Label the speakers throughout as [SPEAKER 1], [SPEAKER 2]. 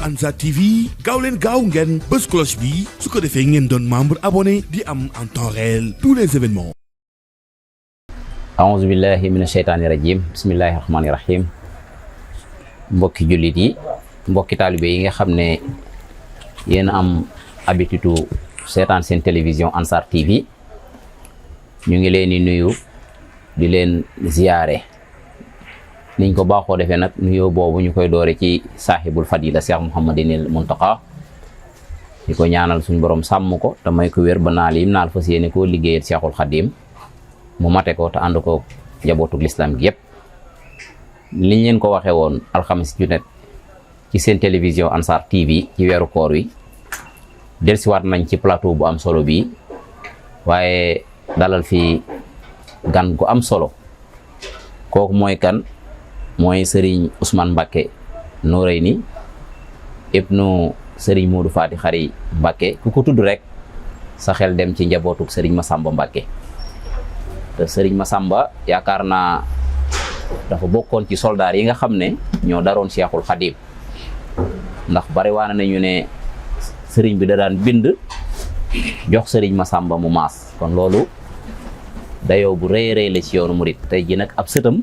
[SPEAKER 1] Ansar TV gaaw leen gaaw ngeen bës cloche bi su ko defee ngeen doon membre abonné di am en temps réel tous les événements.
[SPEAKER 2] aouzu billahi mina sheytaani rajim bismillahi rahmaani rahim. mbokki jullit yi mbokki taalibe yi nga xam ne yéen am habitude seetaan seen télévision Ansar TV ñu ngi leen di nuyu di leen ziyaare niñ ko baaxoo defee nag nuyoo boobu ñu koy doore ci saaxibul fadila Cheikh Mouhamadinil Muntaqa di ko ñaanal suñ borom sàmm ko te may ko wér ba naal yim naal fas yéene koo liggéeyal Cheikhul Khadim mu mate ko te ànd ko njabootug lislaam gi yëpp liñ leen ko waxee woon alxames ju nekk ci seen télévision Ansar TV ci weeru koor wi delsiwaat nañ ci plateau bu am solo bii waaye dalal fi gan gu am solo kooku mooy kan mooy Serigne Ousmane Mbacké Noreyni ibnu Serigne Modou Fati Khary Mbacké ku ko tudd rek sa xel dem ci njabootuk Serigne Massamba Mbacké te Serigne Massamba yaakaar naa dafa bokkoon ci soldaar yi nga xam ne ñoo daroon Cheikhul Khadim ndax bari waana nañu ne Serigne bi da daan bind jox Serigne Massamba mu maas kon loolu dayoo bu rëy rëy la ci yoonu murit tey ji nag ab sëtam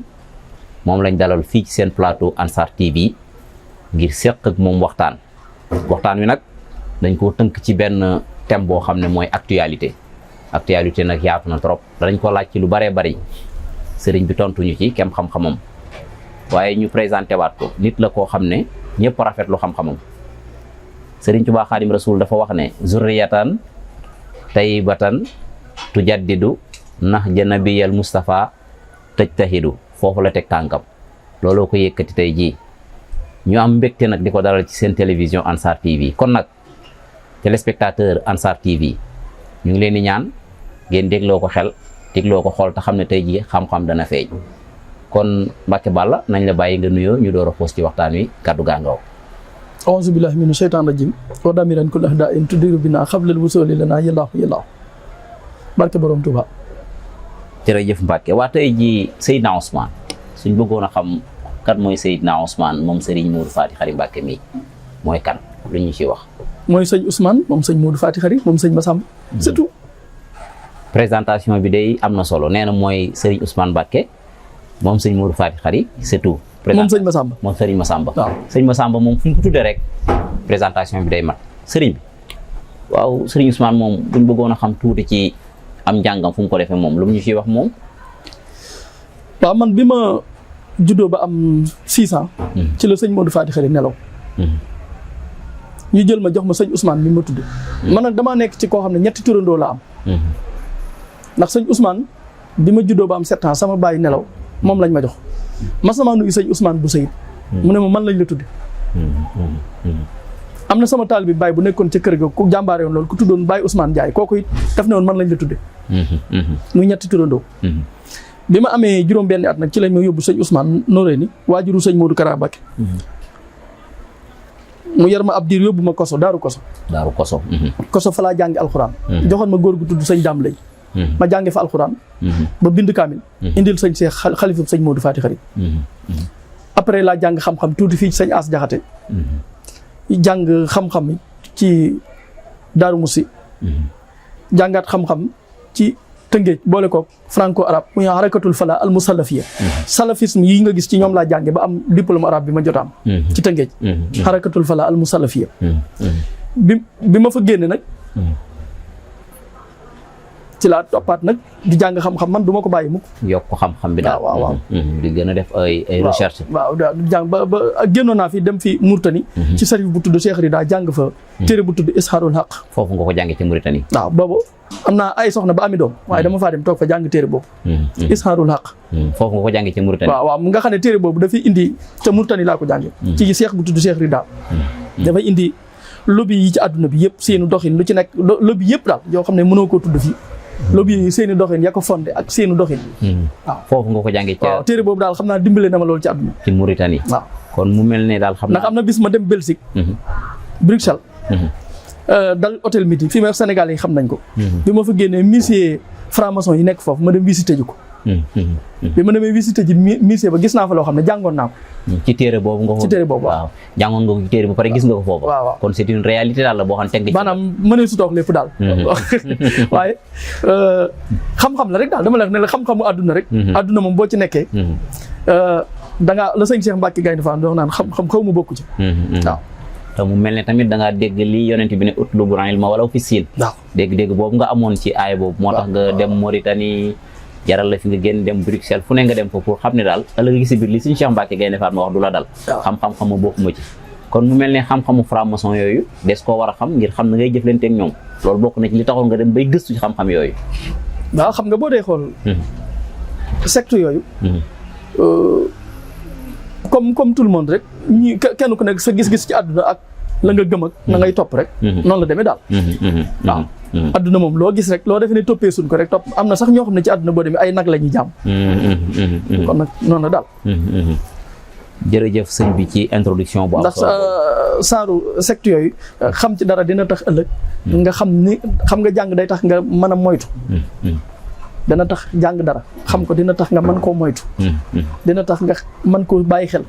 [SPEAKER 2] moom lañ dalal fii ci seen plateau Ansar TV ngir seq ak moom waxtaan wi nag dañ koo tënk ci benn thème boo xam ne mooy actualité nag yaatu na trop danañ ko laaj ci lu bëree bëri sëriñ bi tontuñu ci kem xam-xamam waaye ñu présenté waat ko nit la koo xam ne ñëpp rafetlu xam-xamam sëriñ Tuubaa Xaadim Rasuul dafa wax ne zurriyatan tayyibatan tujaddidu nahja nabiyal Mustafa tajtahidu foofu la teg tànkam looloo ko yëkkati tey jii ñu am mbégte nag di ko dalal ci seen télévision Ansar TV kon nag téléspectateur Ansar TV ñu ngi leen di ñaan ngeen dégloo ko xel dégloo ko xool te xam ne tey jii xam-xam dana feeñ kon Mbacké Balla nañ la bàyyi nga nuyoo ñu door a xuus ci waxtaan wi kaddu gaangaw
[SPEAKER 3] auzu billahi mina sheytaan rajim wa damiran kul ahda in tudiru bina xablal wusuli lana yallaahu barke borom Tuuba.
[SPEAKER 2] jërëjëf Mbacké waa tey jii Seydina Ousmane suñ bëggoon a xam kan mooy Seydina Ousmane moom Serigne Modou Fati Khary Mbacké mi mooy kan lu ñu ci wax.
[SPEAKER 3] mooy sëñ Ousmane moom sëñ Modou Fati Khary moom sëñ Massamba c'est tout.
[SPEAKER 2] présentation bi day am na solo nee na mooy Serigne Ousmane Mbacké moom sëñ Modou Fati Khary c'est tout.
[SPEAKER 3] moom sëñ Massamba
[SPEAKER 2] moom Serigne Massamba.
[SPEAKER 3] waaw
[SPEAKER 2] sëñ Massamba moom fu ñu ko tuddee rek présentation bi day mat Serigne bi waaw Serigne Ousmane moom buñ bëggoon a xam tuuti ci. am njàngam fu mu ko defee moom lu mu ñu ciy wax moom.
[SPEAKER 3] waaw man bi ma juddoo ba am 6 ans. ci la sëñ Modou Fati Khary nelaw. ñu jël ma jox ma sëñ Ousmane bi ma tudd. man nag damaa nekk ci koo xam ne ñetti turandoo la am. ndax sëñ Ousmane bi ma juddoo ba am 7 ans sama baay nelaw moom lañ ma jox. mas na maa nuyu sëñ Ousmane bu Seyid. mu ne ma man lañ la tudd. am na sama taal bi baay bu nekkoon ca kër ga ku jàmbaare woon loolu ku tuddoon Baye Ousmane Ndiaye kooku it daf ne woon man lañ la tudde muy ñetti turandoo. bi ma amee juróom-benni at nag ci lañ ma yóbbu sëñ Ousmane Noreyni waajuru sëñ Modou Kara Mbacké mu yar ma ab diir yóbbu ma koso daaru koso fa laa jàngi alxuraan. joxoon ma góor gu tudd sëñ Dame Lay ma jànge fa alxuraan ba bind kaamil indil sëñ Cheikh xalifa sëñ Modou Fati Khary après laa jàng xam-xam tuuti fii sëñ As Jaxate jàng xam-xam ci Daaru Musi jàngaat xam-xam ci Tëngéej boole ko franco arabe muy harakatul fala al musallafiya salafisme yi nga gis ci ñoom laa jànge ba am diplôme arabe bi ma jot am ci Tëngéej harakatul fala al musallafiya bi ma fa génne nag ci laa toppaat nag di jàng xam-xam man du ma ko bàyyi mukk
[SPEAKER 2] yokk xam-xam bi daal
[SPEAKER 3] waaw
[SPEAKER 2] di gën a def ay recherche
[SPEAKER 3] waaw daal di jàng ba génnoon naa fi dem fi Mauritanie ci sarif bu tudd Cheikh Rida jàng fa téere bu tudd Isharul Haq
[SPEAKER 2] foofu nga ko jàngee ci Mauritanie
[SPEAKER 3] waaw boobu am naa ay soxna ba ami doom waaye dama faa dem toog fa jàng téere boobu Isharul Haq
[SPEAKER 2] foofu nga ko jàngee ci Mauritanie
[SPEAKER 3] waaw nga xam ne téere boobu dafay indi ca Mauritanie laa ko jàngee ci Cheikh bu tudd Cheikh Rida dafay indi lobby yi ci àdduna bi yëpp seenu doxin lu ci nekk lobby yëpp daal yoo xam ne mënoo koo tudd fii lobby yi seeni doxin ya ko fondé ak seenu doxin waaw
[SPEAKER 2] foofu nga ko jàngee ci
[SPEAKER 3] waaw téere boobu daal xam naa dimbale na ma loolu ci àdduna
[SPEAKER 2] ci Mauritanie
[SPEAKER 3] waaw
[SPEAKER 2] kon mu mel ne daal xam naa
[SPEAKER 3] ndax am na bis ma dem Belgique Bruxelles dal hôtel Midi fi ma Sénégal yi xam nañ ko bi ma fa génnee musée franc-maçon yi nekk foofu ma dem visité ji ko bi ma demee visité ji musée ba gis naa fa loo xam ne jàngoon naa ko.
[SPEAKER 2] ci téere boobu nga ko.
[SPEAKER 3] ci téere boobu
[SPEAKER 2] waaw jàngoon nga ko ci téere ba pare gis nga ko foofu.
[SPEAKER 3] waaw
[SPEAKER 2] kon c'est une réalité daal la boo xam ne teg nga ci.
[SPEAKER 3] maanaam mënee su toog lépp daal. waaye xam-xam la rek daal dama la wax ne la xam-xamu àdduna rek. àdduna moom boo ci nekkee. da ngaa la sëñ Cheikh Mbacke Gaynde Fatma doon naan xam xaw ma bokku ci. waaw.
[SPEAKER 2] te mu mel ne tamit da ngaa dégg lii yonent bi ne utlubul ilma walaw fi siin.
[SPEAKER 3] waaw
[SPEAKER 2] dégg-dégg boobu nga amoon ci aay boobu. moo tax nga dem Mauritanie. jaral la fi nga génn dem Bruxelles fu ne nga dem fa pour xam ne daal ëllëg si biir li suñu Cheikh Mbacke Gaynde Fatma wax du la dal. xam-xam ma bokkuma ci. kon mu mel ne xam-xamu franc-maçon yooyu des koo war a xam ngir xam na ngay jëflante ak ñoom loolu bokk na ci li taxoon nga dem bay gëstu ci xam-xam yooyu.
[SPEAKER 3] waaw xam nga boo dee xool. secte yooyu. comme tout le monde rek ñi kenn ku nekk sa gis-gis ci àdduna ak la nga gëm ak na ngay topp rek. noonu la demee daal. waaw. adduna moom loo gis rek loo defee ne toppee suñ ko rek topp am na sax ñoo xam ne ci adduna boo demee ay nag la ñuy jàmm. kon nag noonu la daal.
[SPEAKER 2] jërëjëf sëñ bi ci introduction bu am
[SPEAKER 3] ndax saaru secte yooyu xam ci dara dina tax ëllëg. nga xam nga jàng day tax nga mën a moytu. dina tax jàng dara xam ko dina tax nga mën koo moytu. dina tax nga mën koo bàyyi xel.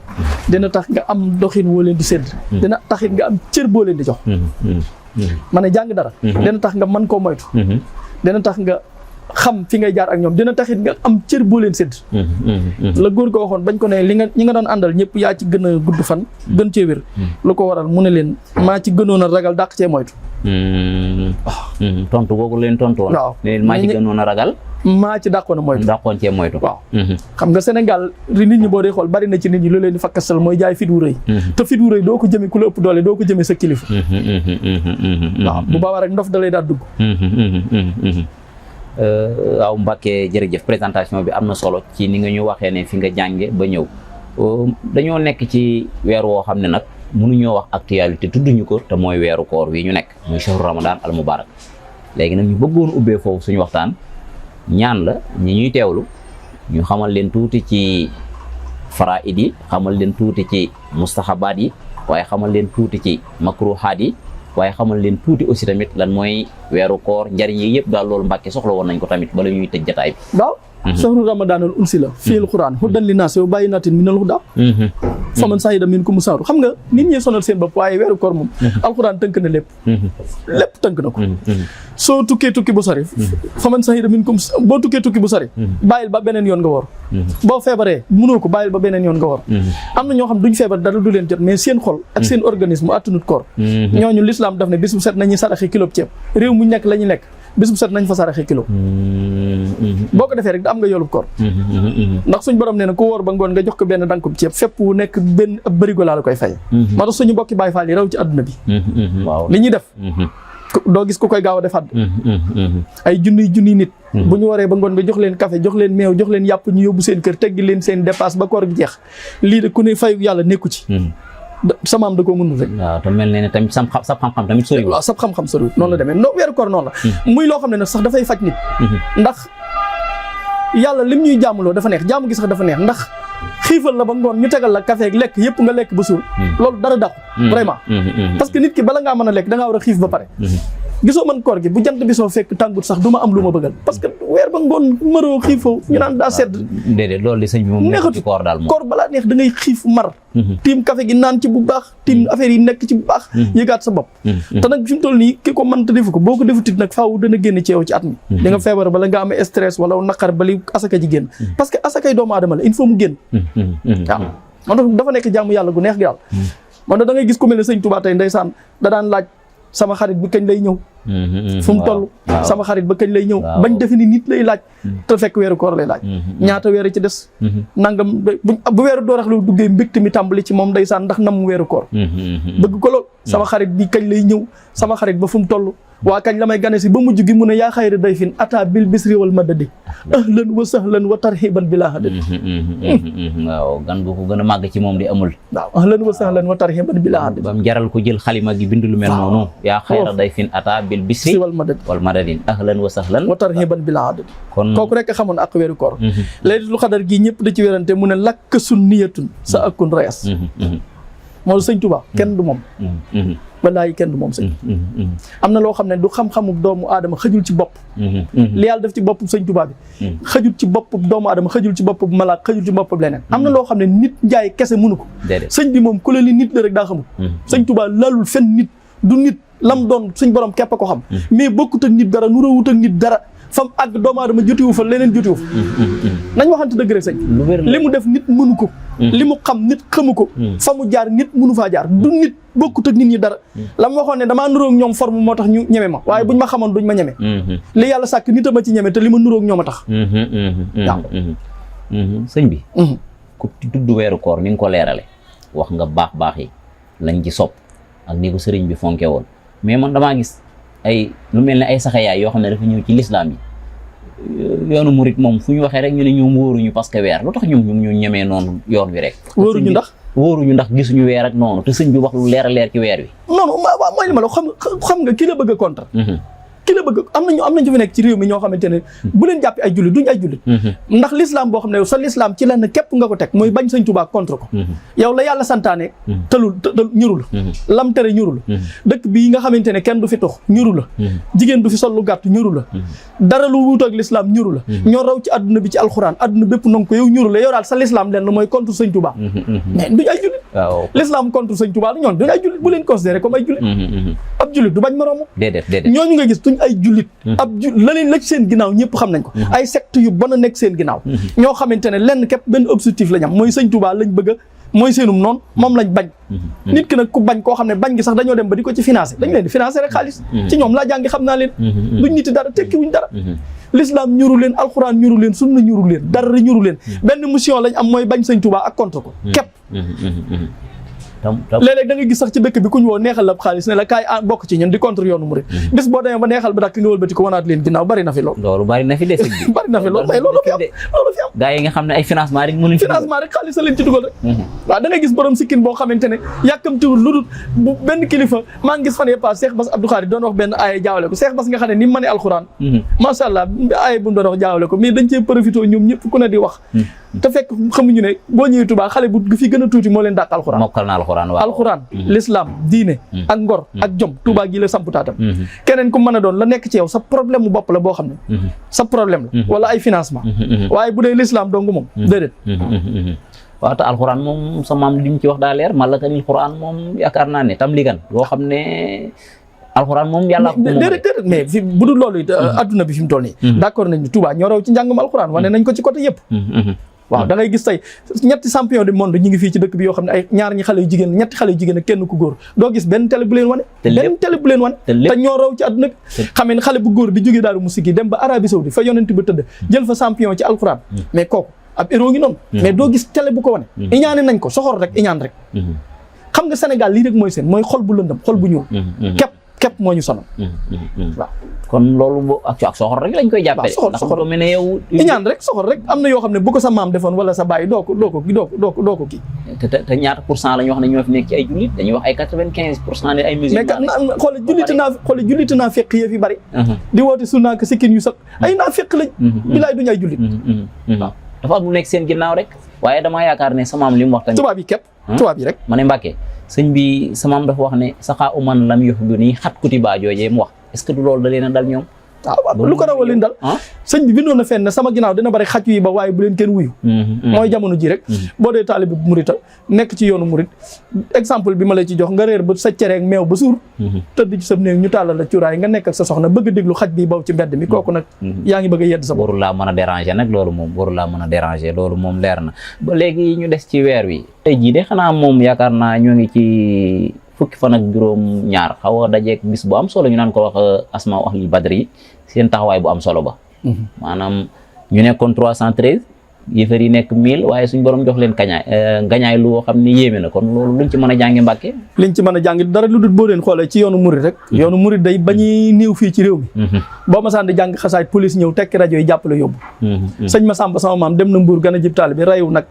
[SPEAKER 3] dina tax nga am doxin woo leen di sédd. dina taxit nga am cër boo leen di jox. ma ne jàng dara. dina tax nga mën koo moytu. dina tax nga xam fi ngay jaar ak ñoom dina taxit nga am cër boo leen sédd. la góor ko waxoon bañ ko ne ñi nga doon àndal ñëpp yaa ci gën a gudd fan. gën cee wér. lu ko waral mu ne leen maa ci gënoon a ragal dàq cee moytu.
[SPEAKER 2] tontu googu leen tontu woon.
[SPEAKER 3] waaw
[SPEAKER 2] ne maa ci gënoon a ragal.
[SPEAKER 3] maa ci dàqoon a moytu.
[SPEAKER 2] dàqoon cee moytu.
[SPEAKER 3] waaw xam nga Sénégal nit ñi boo dee xool bari na ci nit ñi lu leen di fakkasal mooy jaay fit wu rëy. te fit wu rëy doo ko jëmee ku la ëpp doole doo ko jëmee sa kilifa. waaw bu boobaa rek ndof da lay daal dugg.
[SPEAKER 2] waaw Mbacke jërëjëf présentation bi am na solo ci ni nga ñu waxee ne fi nga jànge ba ñëw dañoo nekk ci weer woo xam ne nag mënuñoo wax actualité tudduñu ko te mooy weeru koor wi ñu nekk muy shahru ramadan al mubarak léegi nag ñu bëggoon ubbee foofu suñu waxtaan ñaan la ñi ñuy teewlu ñu xamal leen tuuti ci faraid yi xamal leen tuuti ci mustahabaat yi waaye xamal leen tuuti ci makruhaat yi waaye xamal leen tuuti aussi tamit lan mooy weeru koor njariñ yi yëpp daal loolu Mbàkke soxla woon nañ ko tamit bala ñuy tëj jotaay bi.
[SPEAKER 3] waaw. shahru ramadanal unsila fil quran hudan linnaas wa bayyinatin minal huda faman shahida minkum shahra xam nga nit ñi sonal seen bopp waaye weeru koor moom alquran tënk na lépp tënk na ko soo tukkee tukki bu sori faman shahida minkum boo tukkee tukki bu sori bàyyil ba beneen yoon nga woor boo feebaree mënoo ko bàyyil ba beneen yoon nga woor am na ñoo xam duñ feebar dara du leen jot mais seen xol ak seen organisme attanut koor ñooñu l'islam daf ne bis bu set nañuy saraxe kilo ceeb réew mu nekk la ñu nekk bis bu set nañ fa saraxe kilo boo ko defee rek da am nga yoolub koor ndax suñ borom nee na ku wóor ba ngoon nga jox ko benn dankub ceeb fépp wu nekk benn ab bërigo laa la koy fay moo tax suñu mbokki Baay Faal yi raw ci adduna bi li ñuy def doo gis ku koy gaaw a defaat ay junniy nit bu ñu waree ba ngoon nga jox leen café jox leen meew jox leen yàpp ñu yóbbu seen kër teggi leen seen dépasse ba koor gi jeex lii de ku ne fayu yàlla nekku ci samaam da koo mënul rek.
[SPEAKER 2] waaw te mel ne ne tamit sab xam-xam tamit soriwul.
[SPEAKER 3] waaw sab xam-xam soriwul noonu la demee weeru koor noonu la. muy loo xam ne nag sax dafay faj nit. ndax yàlla lim ñuy jaamuloo dafa neex jaamu gi sax dafa neex ndax xiifal la ba ngoon ñu tegal la café ak lekk yëpp nga lekk ba suur. loolu dara dàqu. vraiment. parce que nit ki bala ngaa mën a lekk da ngaa war a xiif ba pare. gisoo man koor gi bu jant bi soo fekk tàngut sax du ma am lu ma bëggal parce que weer ba ngoon maroo xiifoo ñu naan daa sedd.
[SPEAKER 2] déedéet loolu li sëñ bi moom nekkul ci koor daal moom.
[SPEAKER 3] koor balaa neex da ngay xiif mar. tiim café gi naan ci bu baax tiim affaire yi nekk ci bu baax. yëgaat sa bopp. te nag fi mu toll nii ki ko mënta defu ko boo ko defutit nag faaw dana génn ci yow ci at mi. di nga feebar bala nga am stress wala naqar bali asaka ji génn. parce que asakay doomu aadama la il faut mu génn. waaw man dafa nekk jaamu yàlla gu neex gi yàlla. man da ngay gis ku mel ne sëñ Tuubaa tey ndeysaan da daan laaj sama xarit bi kañ lay ñëw. fu mu toll sama xarit ba kañ lay ñëw. bañ defe ni nit lay laaj. te fekk weeru koor lay laaj. ñaata weer ci des. nangam bu weeru doorax lu duggee mbégte mi tàmbali ci moom ndeysaan ndax nam weeru koor. bëgg ko lool sama xarit bi kañ lay ñëw sama xarit ba fu mu toll. waa kañ la may gane si ba mujj gi mu ne yaa xayri dayfin ata bil bisri wal madadi ahlan wa sahlan wa tarhiban bilaa hadadi.
[SPEAKER 2] waaw gan gu ko gën a màgg ci moom di amul.
[SPEAKER 3] waaw ahlan wa sahlan wa tarhiban bilaa hadadi.
[SPEAKER 2] ba mu jaral ko jël xalima gi bind lu mel noonu. yaa xayra dayfin ata bil bisri wal madadi ahlan wa sahlan wa tarhiban bilaa hadadi. kon kooku rek xamoon ak weeru koor. laylatul xadar gi ñëpp da ci werante mu ne lakk sunniyatun sa akun rayas. moo sëñ Tuubaa kenn du moom.
[SPEAKER 3] wallaahi kenn du moom sëñ am na loo xam ne du xam-xamu doomu aadama xëjul ci bopp li yàlla def ci bopp sëñ Tuubaa bi xëjul ci bopp doomu aadama xëjul ci bopp malaak xëjul ci bopp leneen am na loo xam ne nit njaay kese mënu ko sëñ bi moom ku la li nit la rek daa xamul sëñ Tuubaa lalul fen nit du nit lam doon suñ borom képp a ko xam mais bokkut ak nit dara nu rawut ak nit dara fam àgg doomu aadama jotiwu fa leneen jotiwu fa nañ waxante dëgg rek sëñ li mu def nit mënu ko li mu xam nit xamu ko fa mu jaar nit mënu faa jaar du nit bokkut ak nit ñi dara la ma waxoon ne damaa nuróog ñoom forme moo tax ñu ñeme ma waaye buñ ma xamoon duñ ma ñeme li yàlla sàkk nit a ma ci ñeme te li ma nuróog ñoom a tax waaw
[SPEAKER 2] sëñ bi ku tudd weeru koor ni nga ko leerale wax nga baax yi lañ ci sopp ak ni ko sëriñ bi fonke woon mais man damaa gis ay lu mel ne ay saxayaay yoo xam ne dafa ñëw ci lislaam yi yoonu murit moom fu ñu waxee rek ñu ne ñoom wóoruñu parce que weer lu tax ñoom ñu ñemee noonu yoon wi rek wóoruñu ndax gisuñu weer ak noonu te sëñ bi wax lu leer a leer ci weer wi
[SPEAKER 3] non waaw mooy li ma la xam nga ki la bëgg a contre ki la bëgg am nañu fi nekk ci réew mi ñoo xamante ne bu leen jàppee ay jullit duñ ay jullit ndax l'islam boo xam ne yow sa l'islam ci lenn képp nga ko teg mooy bañ sëñ Tuubaa contre ko yow la yàlla santaane tëlul ñuru la lam tere ñuru la dëkk bii nga xamante ne kenn du fi tux ñuru la jigéen du fi sol lu gàtt ñuru la dara lu wuute ak l'islam ñuru la ñoo raw ci adduna bi ci alxuraan adduna bépp nanga ko yow ñuru la yow daal sa l'islam lenn mooy contre sëñ Tuubaa mais duñ ay jullit l'islam contre sëñ Tuubaa ñoon duñ ay jullit bu leen considéré comme ay jullit ab jullit du bañ moroomu ñooñu nga gis ay jullit la leen la ci seen ginnaaw ñëpp xam nañ ko ay secte yu bon a nekk seen ginnaaw ñoo xamante ne lenn képp benn objectif lañ am mooy sëñ Tuubaa lañ bëgg a mooy seenum noonu moom lañ bañ nit ki nag ku bañ koo xam ne bañ gi sax dañoo dem ba di ko ci financé dañ leen di financé rek xaalis ci ñoom laa jàngi xam naa leen duñ niti dara tekki wuñ dara l'islam ñuru leen alxuraan ñuru leen sunna ñuru leen dara ñuru leen benn mission lañ am mooy bañ sëñ Tuubaa ak contre ko képp léeg-léeg da nga gis sax ci dëkk bi ku ñu woo neexal la xaalis ne la kaay bokk ci ñun di contre yoonu murid bis boo demee ba neexal ba dakk nga wëlbati ko wanaat leen ginnaaw bari na fi loolu
[SPEAKER 2] bari na fi de
[SPEAKER 3] bari na fi loolu mais loolu fi am
[SPEAKER 2] gaa yi nga xam ne ay financement rek mënuñ
[SPEAKER 3] financement rek xaalis a leen ci dugal rek waaw da ngay gis borom sikkin boo xamante ne yàkkamtiwul lu dul bu benn kilifa maa ngi gis fan yee pass Cheikh Bass Abdou Khari doon wax benn aaya jaawale ko Cheikh Bass nga xam ne ni mu mënee alxuraan macha allah aaya bu mu doon wax jaawale ko mais dañ cee profité ñoom ñëpp ku ne di wax te fekk xamuñu ne boo ñëwee Touba xale bu fi gën a tuuti moo leen dàq alxuraan
[SPEAKER 2] mokkal na alxuraan waaw
[SPEAKER 3] alxuraan l'islam diine ak ngor ak jom Touba gi la sampu taatam keneen ku mën a doon la nekk ci yow sa problème mu bopp la boo xam ne sa problème la wala ay financement waaye bu dee l'islam dong moom déedéet
[SPEAKER 2] waaw te alxuraan moom sa maam li mu ci wax daa leer malakanil xuraan moom yaakaar naa ne tam ligan loo xam ne alxuraan moom yàlla ko
[SPEAKER 3] déedéet mais fi bu dul loolu it adduna bi fi mu toll nii d'accord nañ ni Touba ñoo raw ci njàngum alxuraan wane nañ ko ci côté yëpp waaw da ngay gis tey ñetti champion du monde ñi ngi fii ci dëkk bi yoo xam ne ay ñaar ñi xale yu jigéen ñetti xale yu jigéen ak kenn ku góor doo gis benn télé bu leen wane te ñoo raw ci àdduna bi xamee ne xale bu góor di jógee Daaru Musikki dem ba Arabie Saoudite fa yonent ba tëdd jël fa champion ci alxuraan mais kooku ab héros ngi noonu mais doo gis télé bu ko wane iñaane nañ ko soxor rek iñaan rek xam nga Sénégal lii rek mooy seen mooy xol bu lëndëm xol bu ñuul képp moo ñu sonal waaw
[SPEAKER 2] kon loolu ak soxor rek lañ koy jàppee
[SPEAKER 3] soxor
[SPEAKER 2] mel ne yow
[SPEAKER 3] iñaan rek soxor rek am na yoo xam ne bu ko sa maam defoon wala sa baay doo ko kii
[SPEAKER 2] te ñaata % la ñu wax ne ñoo fi nekk ci ay jullit dañuy wax ay 95% ne ay musulman
[SPEAKER 3] mais xoole julliti naa fekk yee fi bari di woote sunna ak sikkin yu sax ay naa fekk lañ bilaay duñu ay jullit
[SPEAKER 2] waaw dafa am lu nekk seen ginnaaw rek waaye damaa yaakaar ne sa maam li mu wax tamit
[SPEAKER 3] tubaab yi képp tubaab yi rek
[SPEAKER 2] ma ne Mbàkke sëñ bi sa maam dafa wax ne saxaa uman lam yox du nii xat kuti baa joojee mu wax est-ce que du loolu da leen a dal ñoom
[SPEAKER 3] waaw lu ko rawal leen dal sëñ bi bindoon na fenn ne sama ginnaaw dina bari xaj yi ba waaye bu leen kenn wuyu mooy jamono ji rek boo dee taalibe bu murita nekk ci yoonu murit exemple bi ma la ci jox nga réer ba sa cereeg meew ba suur tëdd ci sa néeg ñu tàllal la cuuraay nga nekk ak sa soxna bëgg a déglu xaj bi baw ci mbedd mi kooku nag yaa ngi bëgg a yedd sa bopp
[SPEAKER 2] warul laa mën a déranger nag loolu moom warul laa mën a déranger loolu moom leer na ba léegi ñu des ci weer wi tey jii de xanaa moom yaakaar naa ñoo ngi ci fukki fan ak juróom ñaar xaw a dajeek bis bu am solo ñu naan ko wax asmaa ahli badri yi seen taxawaay bu am solo ba maanaam ñu nekkoon 313 yëfër yi nekk 1000 waaye suñ borom jox leen ngañaay lu xam ne yéeme na kon loolu luñ ci mën a jàngi Mbàkke
[SPEAKER 3] liñ ci mën a jàngi dara lu dul boo leen xoolee ci yoonu murid rek yoonu murid day bañuy néew fii ci réew mi boo ma saan di jàng xasaay police ñëw tekki rajo yi jàppale yóbbu sëñ Massamba sama maam dem na Mbuur gën a jib taal bi rayu nag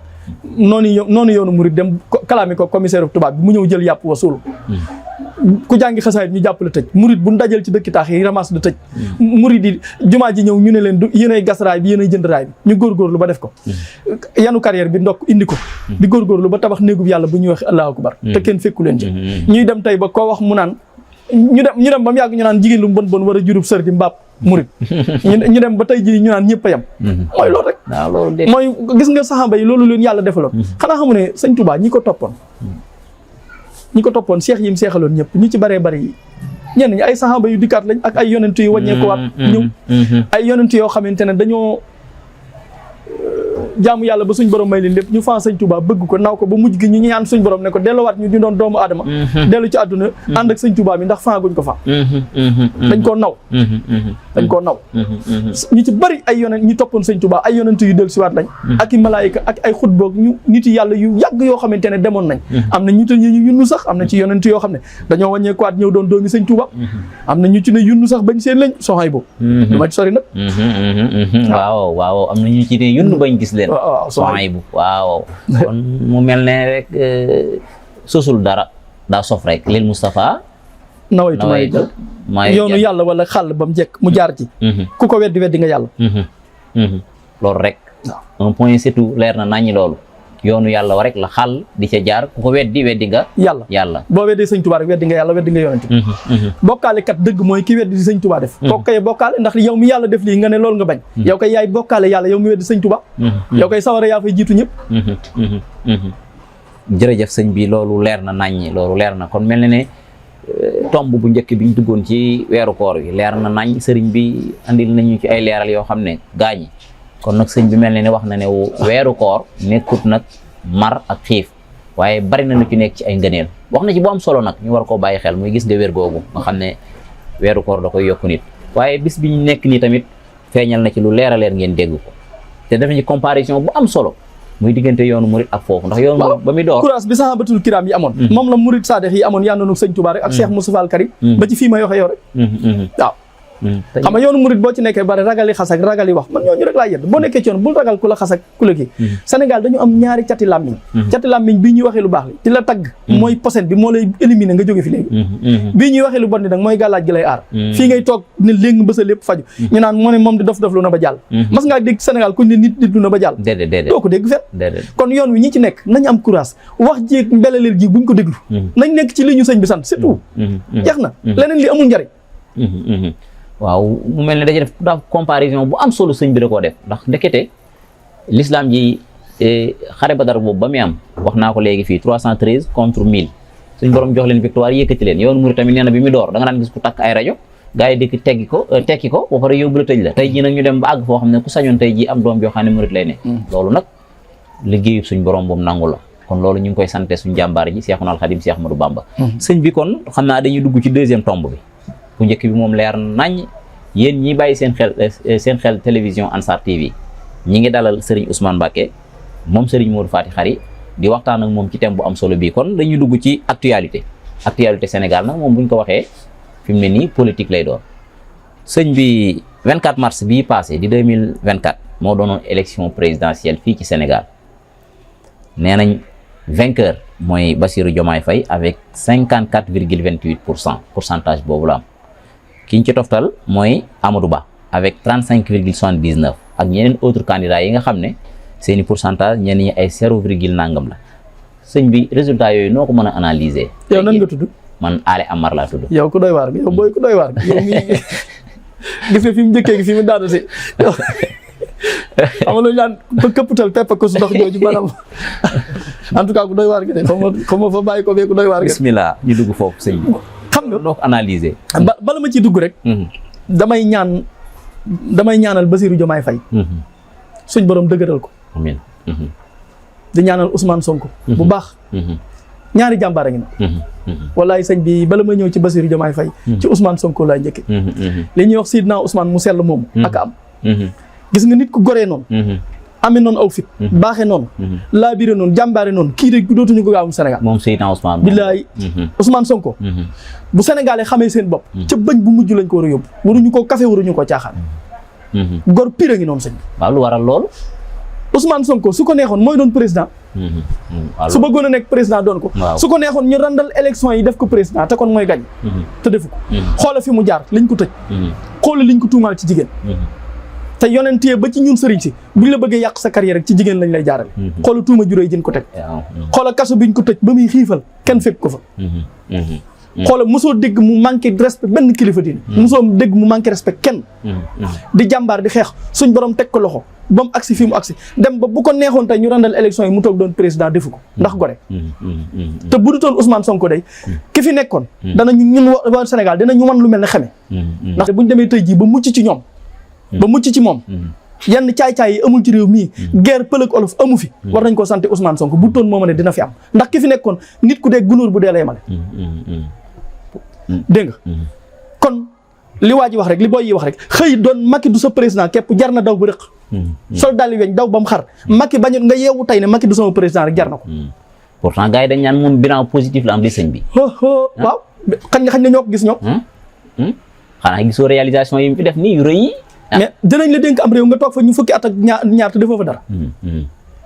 [SPEAKER 3] noonu yoonu murid dem kalaami ko commissaire tubaab bi mu ñëw jël yàpp wa suul ku jàngi xasaayit ñu jàpp la tëj murid bu ñu dajal ci dëkki taax yi ramas la tëj murid yi jumaa ji ñëw ñu ne leen du yéenay gas raay bi yéenay jënd raay bi ñu góorgóorlu ba def ko yanu carrière bi ndokk indi ko di góorgóorlu ba tabax néegub yàlla bu ñuy wax allahu akbar te kenn fekku leen ci ñuy dem tey ba koo wax mu naan ñu dem ba mu yàgg ñu naan jigéen lu bon bon war a jurub sër di mbaab murid ñu dem ba tey ji ñu naan ñëpp a yem mooy loolu rek mooy gis nga saxaaba yi loolu leen yàlla defaloon xanaa xamu ne sëñ Touba ñi ko toppoon seex yim seexaloon ñëpp ñu ci bëree bëri yi ñenn ñi ay saxaaba yu dikkaat lañ ak ay yonent yu wàññeekuwaat ñëw ay yonent yoo xamante ne dañoo jaamu yàlla ba suñ borom may leen lépp ñu fan sëñ Touba bëgg ko naw ko ba mujj gi ñu ñaan suñ borom ne ko delluwaat ñu di doon doomu aadama dellu ci àdduna ànd ak sëñ Touba bi ndax fan guñ ko fa dañ koo naw ñu ci bëri ay yonent ñu toppoon sëñ Touba ay yonent yu dellu siwaat lañ ak i malaayika ak ay xutboog ñu nit yàlla yu yàgg yoo xamante ne demoon nañ am na ñu te ñu yunnu sax am na ci yonent yoo xam ne dañoo wàññeekuwaat ñëw doon doomi sëñ Touba am na ñu ci ne yunnu sax bañ seen lañ soxay boobu du ma ci sori nag
[SPEAKER 2] waaw am na ñu ci ne yunnu bañ gis leen soxay bu waaw kon mu mel ne rek sosul dara daa sof rek lil Moustapha
[SPEAKER 3] nawaytu may yoonu yàlla wala xàll ba mu jekk mu jaar ci ku ko weddi nga yàlla
[SPEAKER 2] loolu rek un point c'est tout leer na naññi loolu yoonu yàlla wa rek la xàll di ca jaar ku ko weddi nga yàlla boo weddee sëñ Touba rek weddi nga yàlla weddi nga yonent bokkaale kat dëgg mooy ki weddi di sëñ Touba def kooku kay bokkaale ndax yow mi yàlla def lii nga ne loolu nga bañ yow kay yaay bokkaale yàlla yow mi weddi sëñ Touba yow kay sawara yaa fay jiitu ñëpp jërëjëf sëñ bi loolu leer na naññi loolu leer na kon mel na ne tomb bu njëkk bi ñu duggoon ci weeru koor wi leer na nañ sëriñ bi andil nañu ci ay leeral yoo xam ne gaañi kon nag sëñ bi mel ne wax na ne weeru koor nekkut nag mar ak xiif waaye bari na lu ci nekk ci ay ngëneel wax na ci bu am solo nag ñu war koo bàyyi xel muy gis nga wér googu nga xam ne weeru koor da koy yokku nit waaye bis bi ñu nekk nii tamit feeñal na ci lu leer a leer ngeen dégg ko te def ci comparaison bu am solo muy diggante yoonu murit ak foofu ndax yoonu ba muy door
[SPEAKER 3] courage bi sahabatul kiram yi amoon moom la murit sadex yi amoon yàndoonu sëñ Touba rek ak Cheikh Moustapha al Karim ba ci fii may waxee yow rek waaw xam nga yoonu murit boo ci nekkee bari ragali xas ak ragali wax man ñooñu rek laa yedd boo nekkee ci yoon bul ragal ku la xas ak ku la kii Sénégal dañu am ñaari cati làmmiñ bii ñuy waxee lu baax li di la tagg mooy posen bi moo lay éliminer nga jóge fi léegi bii ñuy waxee lu bon ni nag mooy gàllaaj gi lay aar fii ngay toog ne léegi ba sa lépp faju ñu naan moo ne moom di dof lu na ba jàll mas ngaa dégg Sénégal kuñ ne nit lu na ba jàll doo ko dégg fet kon yoon wi ñi ci nekk nañ am courage wax jéeg mbeleleel ji buñ ko déglu nañ nekk ci li ñu sëñ bi sant surtout jeex na leneen li amul njariñ
[SPEAKER 2] waaw mu mel ne dañuy def daal comparaison bu am solo sëñ bi da koo def ndax ndekete l'islam ji xare Badar boobu ba muy am wax naa ko léegi fii 313 contre 1000 suñ borom jox leen victoire yëkkati leen yoonu murid tamit nee na bi mu door da nga daan gis ku takk ay rajo gars yi dikk tekki ko ba pare yóbbu la tëj la tey jii nag ñu dem ba àgg foo xam ne ku sañoon tey jii am doom joo xam ne murid lay ne loolu nag liggéeyu suñ borom boobu nangu la kon loolu ñu ngi koy sante suñ jàmbaar ji Seexuna al Xadim Seex Ahmadu Bamba sëñ bi kon xam naa dañuy dugg ci deuxième tomb bi bu njëkk bi moom leer nañ yéen ñi bàyyi seen xel télévision Ansar TV ñi ngi dalal Serigne Ousmane Mbacké moom Serigne Modou Faty Khary di waxtaan ak moom ci thème bu am solo bii kon dañuy dugg ci actualité Sénégal nag moom buñ ko waxee fi mu ne nii politique lay doon sëñ bi 24 mars bii passé di 2024 moo doonoon élection présidentielle fii ci Sénégal nee nañ vainqueur mooy Bassirou Diomaye Faye avec 54,28% pourcentage boobu la am ki ñu ci toftal mooy Amadou Ba avec 35,79 ak ñeneen autres candidats yi nga xam ne seeni pourcentage ñenn ñi ay 0 virgule nangam la sëñ bi résultat yooyu noo ko mën a analyser.
[SPEAKER 3] yow nan nga tudd.
[SPEAKER 2] man Ale Amar laa tudd.
[SPEAKER 3] yow ku doy waar gi yow booy ku doy waar gi yow mii gis nga fi mu njëkkee gi fi mu daanu si yow xam nga lu ñu naan ba këpputal pepp ko su ndox jooju maanaam en tout cas ku doy waar gi de xam ma fa bàyyi ko bee ku doy waar gi.
[SPEAKER 2] bismillah ñu dugg foofu sëñ bi.
[SPEAKER 3] xam nga
[SPEAKER 2] noo ko analyser.
[SPEAKER 3] bala ma ciy dugg rek. damay ñaanal Bassirou Diomaye Faye. suñ borom dëgëral ko.
[SPEAKER 2] amiin.
[SPEAKER 3] di ñaanal Ousmane Sonko. bu baax. ñaari jàmbaar a ngi na. wallaay sëñ bi bala ma ñëw ci Bassirou Diomaye Faye. ci Ousmane Sonko laay njëkke li ñuy wax Sidna Ousmane mu sell moomu. ak am. gis nga nit ku goree noonu. amee noonu aw fit. baaxee noonu. laabire noonu jàmbaare noonu kii de dootuñu ko gaawum Sénégal.
[SPEAKER 2] moom Seydina Ousmane.
[SPEAKER 3] billaay Ousmane Sonko. bu Sénégalais xamee seen bopp. ca bëñ bu mujj lañ ko war a yóbbu. waruñu ko café waruñu ko caaxaan. gor pire ngi noonu sëñ bi.
[SPEAKER 2] waaw lu waral loolu.
[SPEAKER 3] Ousmane Sonko su ko neexoon mooy doon président. su bëggoon a nekk président doon ko. su ko neexoon ñu randal élection yi def ko président te kon mooy gañ. te defu ko. xoola fi mu jaar liñ ko tëj. xoola liñ ko tuumaal ci jigéen. te yonentee ba ci ñun sëriñ si buñ la bëggee yàq sa carrière rek ci jigéen lañ lay jaarale. xoola tuuma juróoy jën ko teg. xoola kaso biñ ko tëj ba muy xiifal kenn fekk ko fa. xoola mosoo dégg mu manqué respect benn kilifa diine. mosoo dégg mu manqué respect kenn. di jàmbaar di xeex suñ borom teg ko loxo ba mu agsi fi mu agsi dem ba bu ko neexoon tey ñu randal élection yi mu toog doon président defu ko ndax gore. te bu dutoon Ousmane Sonko day ki fi nekkoon. danañu ñun waa Sénégal dinañu wan lu mel ne xame. ndax buñ demee tey jii ba mucc ci ñoom. ba mucc ci moom. yenn caay-caay yi amul ci réew mii. guerre pëlëg olof amu fi. war nañ koo sant Ousmane Sonko bu toon moo ma ne dina fi am ndax ki fi nekkoon nit ku dee gunóor bu dee lay male. dégg nga kon li waa ji wax rek li booy yi wax rek xëy doon Macky du sa président képp jar na daw ba rëq. sol daal di weñ daw ba mu xar Macky bañu nga yeewu tey ne Macky du sama président rek jar na ko.
[SPEAKER 2] pourtant gars yi dañ ñaan moom bilan positif la am di sëñ bi.
[SPEAKER 3] waaw xañ na ñoo ko gis ñoom.
[SPEAKER 2] xanaa gisoo réalisation yi mu fi def nii yu rëy yi.
[SPEAKER 3] mais dinañ la dénk am réew nga toog fa ñu fukki at ak ñaar te defoo fa dara.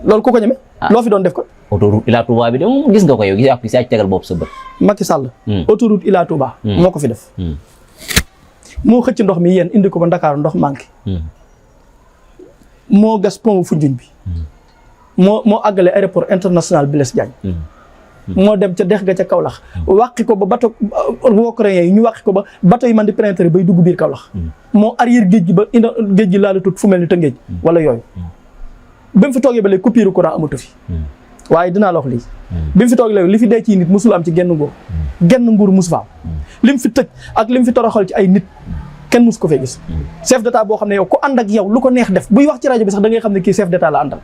[SPEAKER 3] loolu ku ko ñeme. loo fi doon def ko.
[SPEAKER 2] autoroute Ila Touba bi de moom gis nga ko yow gis nga ci tegal bopp sa bët.
[SPEAKER 3] Macky Sall. autoroute Ila Touba. moo ko fi def. moo xëcc ndox mi yéen indi ko ba Ndakaaru ndox manqué. moo gas pont Foundiougne bi. moo àggale aéroport international Blaise Diagne. moo dem ca dex ga ca Kaolack. wàqi ko ba bateau Wokreen yi ñu wàqi ko ba bateau yi man di printer bay dugg biir Kaolack. moo arrière géej gi ba indi géej gi laala tut fu mel ni Tëngéej wala yooyu. bi mu fi toogee ba léegi coupure courant amatu fi. waaye dinaa la wax lii. bi mu fi toogee léegi li fi dee ci nit musul am ci genn nguur. genn nguur musu fa am. li mu fi tëj ak li mu fi toroxal ci ay nit kenn musu ko fee gis. chef d'état boo xam ne yow ku ànd ak yow lu ko neex def buy wax ci rajo bi sax da ngay xam ne kii chef d'état la àndal.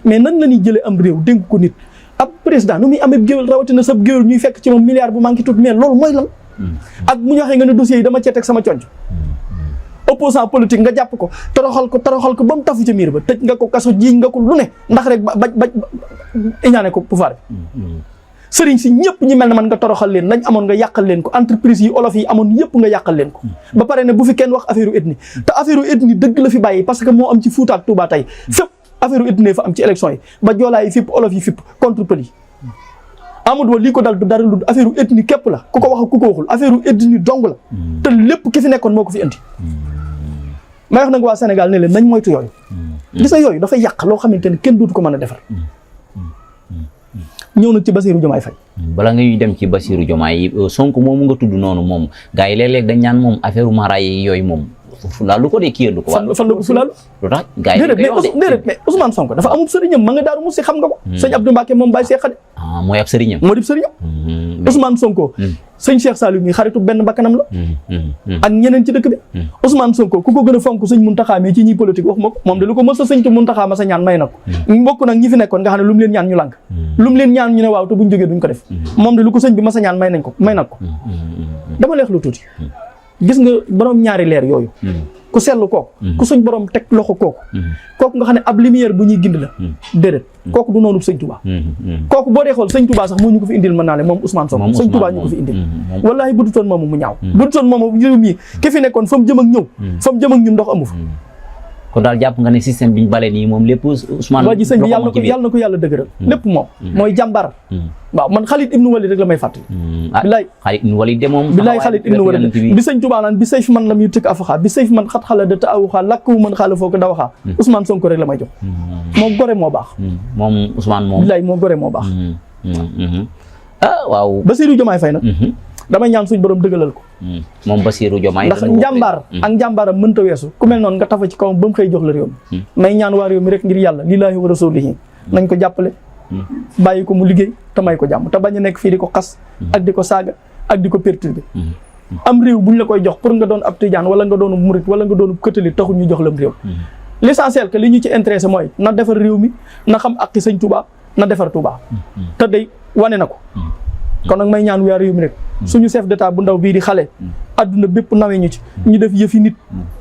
[SPEAKER 3] mais nan la ñuy jëlee am réew dénk ko nit ab président nu muy amee géwél rawatina sab géwél ñuy fekk ci moom milliard bu manqué tout mais loolu mooy lan. ak mu ñu waxee nga ne dossiers yi dama cee teg sama conc opposant politique nga jàpp ko toroxal ko ba mu tafu ca miir ba tëj nga ko kaso jiiñ nga ko lu ne ndax rek ba iñaane ko pouvoir bi. sëriñ si ñëpp ñi mel ne man nga toroxal leen nañ amoon nga yàqal leen ko entreprise yi olof yi amoon yëpp nga yàqal leen ko. ba pare ne bu fi kenn wax affaire ethnie te affaire ethnie dëgg la fi bàyyi parce que moo am ci Fuuta ak Touba tey fépp affaire ethnie fa am ci élection yi ba joolaa yi fipp olof yi fipp contre pël yi. Amadou Ba lii ko dal du dara lu affaire ethnie képp la ku ko wax ak ku ko waxul affaire ethnie dong la te lépp ki fi nekkoon moo ko fi indi. may wax nag waa Sénégal ne leen nañ moytu yooyu. gis nga yooyu dafay yàq loo xamante ne kenn dootu ko mën a defar. ñëw nag ci Bassirou Diomaye Faye.
[SPEAKER 2] bala ngay dem ci Bassirou Diomaye Sonko moomu nga tudd noonu moom gars yi léeg-léeg dañ ñaan moom affaire mara yi yooyu moom fulaalu ko de kii yëndu ko. fan la ko fulaalu. lu tax gars yi
[SPEAKER 3] déedéet mais Ousmane Sonko dafa amub sëriñam ma nga Daaru Musi xam nga ko. sëñ Abdou Mbacke moom Baye Cheikh Khady.
[SPEAKER 2] mooy ab sëriñam.
[SPEAKER 3] moo di sëriñam. Ousmane Sonko. sëñ Cheikh Saliou mi xaritu benn bakkanam la. ak ñeneen ci dëkk bi. Ousmane Sonko ku ko gën a fonk sëñ Mountakha mi ci ñi politique wax ma ko moom de lu ko mës a sëñ Mountakha ma sa ñaan may na ko. mbokk nag ñi fi nekkoon nga xam ne lu mu leen ñaan ñu lànk. lu mu leen ñaan ñu ne waaw te buñ jógee duñ ko def. moom de lu ko sëñ bi ma sa ñaan may na ko dama leex lu tuuti gis nga borom ñaari leer yooyu ku seetlu kooku ku suñ borom teg loxo kooku nga xam ne ab lumière bu ñuy gind la déedéet kooku du noonu sëñ Touba kooku boo dee xool sëñ Touba sax moo ñu ko fi indil mën naa le moom Ousmane Sonko sëñ Touba ñu ko fi indil wallaahi bu dutoon moomu mu ñaaw bu dutoon moomu réew mii ki fi nekkoon fa mu jëm ak ñëw fa mu jëm ak ñun ndox amu fa
[SPEAKER 2] kon daal jàpp nga ne système biñ bale nii moom lépp Ousmane
[SPEAKER 3] waa ji sëñ bi yàlla na ko yàlla dëgëral lépp moom mooy jàmbar waaw man Khalid ibnu Walid rek la may fàttali bilaay
[SPEAKER 2] Khalid ibnu Walid de moom
[SPEAKER 3] bilaay Khalid ibnu Walid bi sëñ Touba naan bi sayf man lam yu tëkk afaxaa bi sayf man xat xala da ta awuxaa lakk wu mën xaala foo ko dawaxaa Ousmane Sonko rek la may jox moo gore moo baax
[SPEAKER 2] moom Ousmane moom
[SPEAKER 3] bilaay moo gore moo baax
[SPEAKER 2] waaw
[SPEAKER 3] Bassirou Diomaye Faye nag damay ñaan suñ borom dëggalal ko
[SPEAKER 2] moom Bassirou Diomaye
[SPEAKER 3] ndax njàmbaar ak njàmbaaram mënta weesu ku mel noonu nga tafa ci kawam ba mu xëy jox la réew mi may ñaan waa réew mi rek ngir yàlla lillaahi wa rasuulihi nañ ko jàppale bàyyi ko mu liggéey te may ko jàmm te bañ a nekk fii di ko xas ak di ko saaga ak di ko perturber am réew buñ la koy jox pour nga doon ab tijaan wala nga doonu murit wala nga doonu catholique taxul ñu jox la am réew l'essentiel que li ñu ci intéressé mooy na defar réew mi na xam ak sëñ Touba na defar Touba te day wane na ko kon nag may ñaan waa réew mi rek suñu chef d'état bu ndaw bii di xale adduna bépp nawee ñu ci ñu def yëfi nit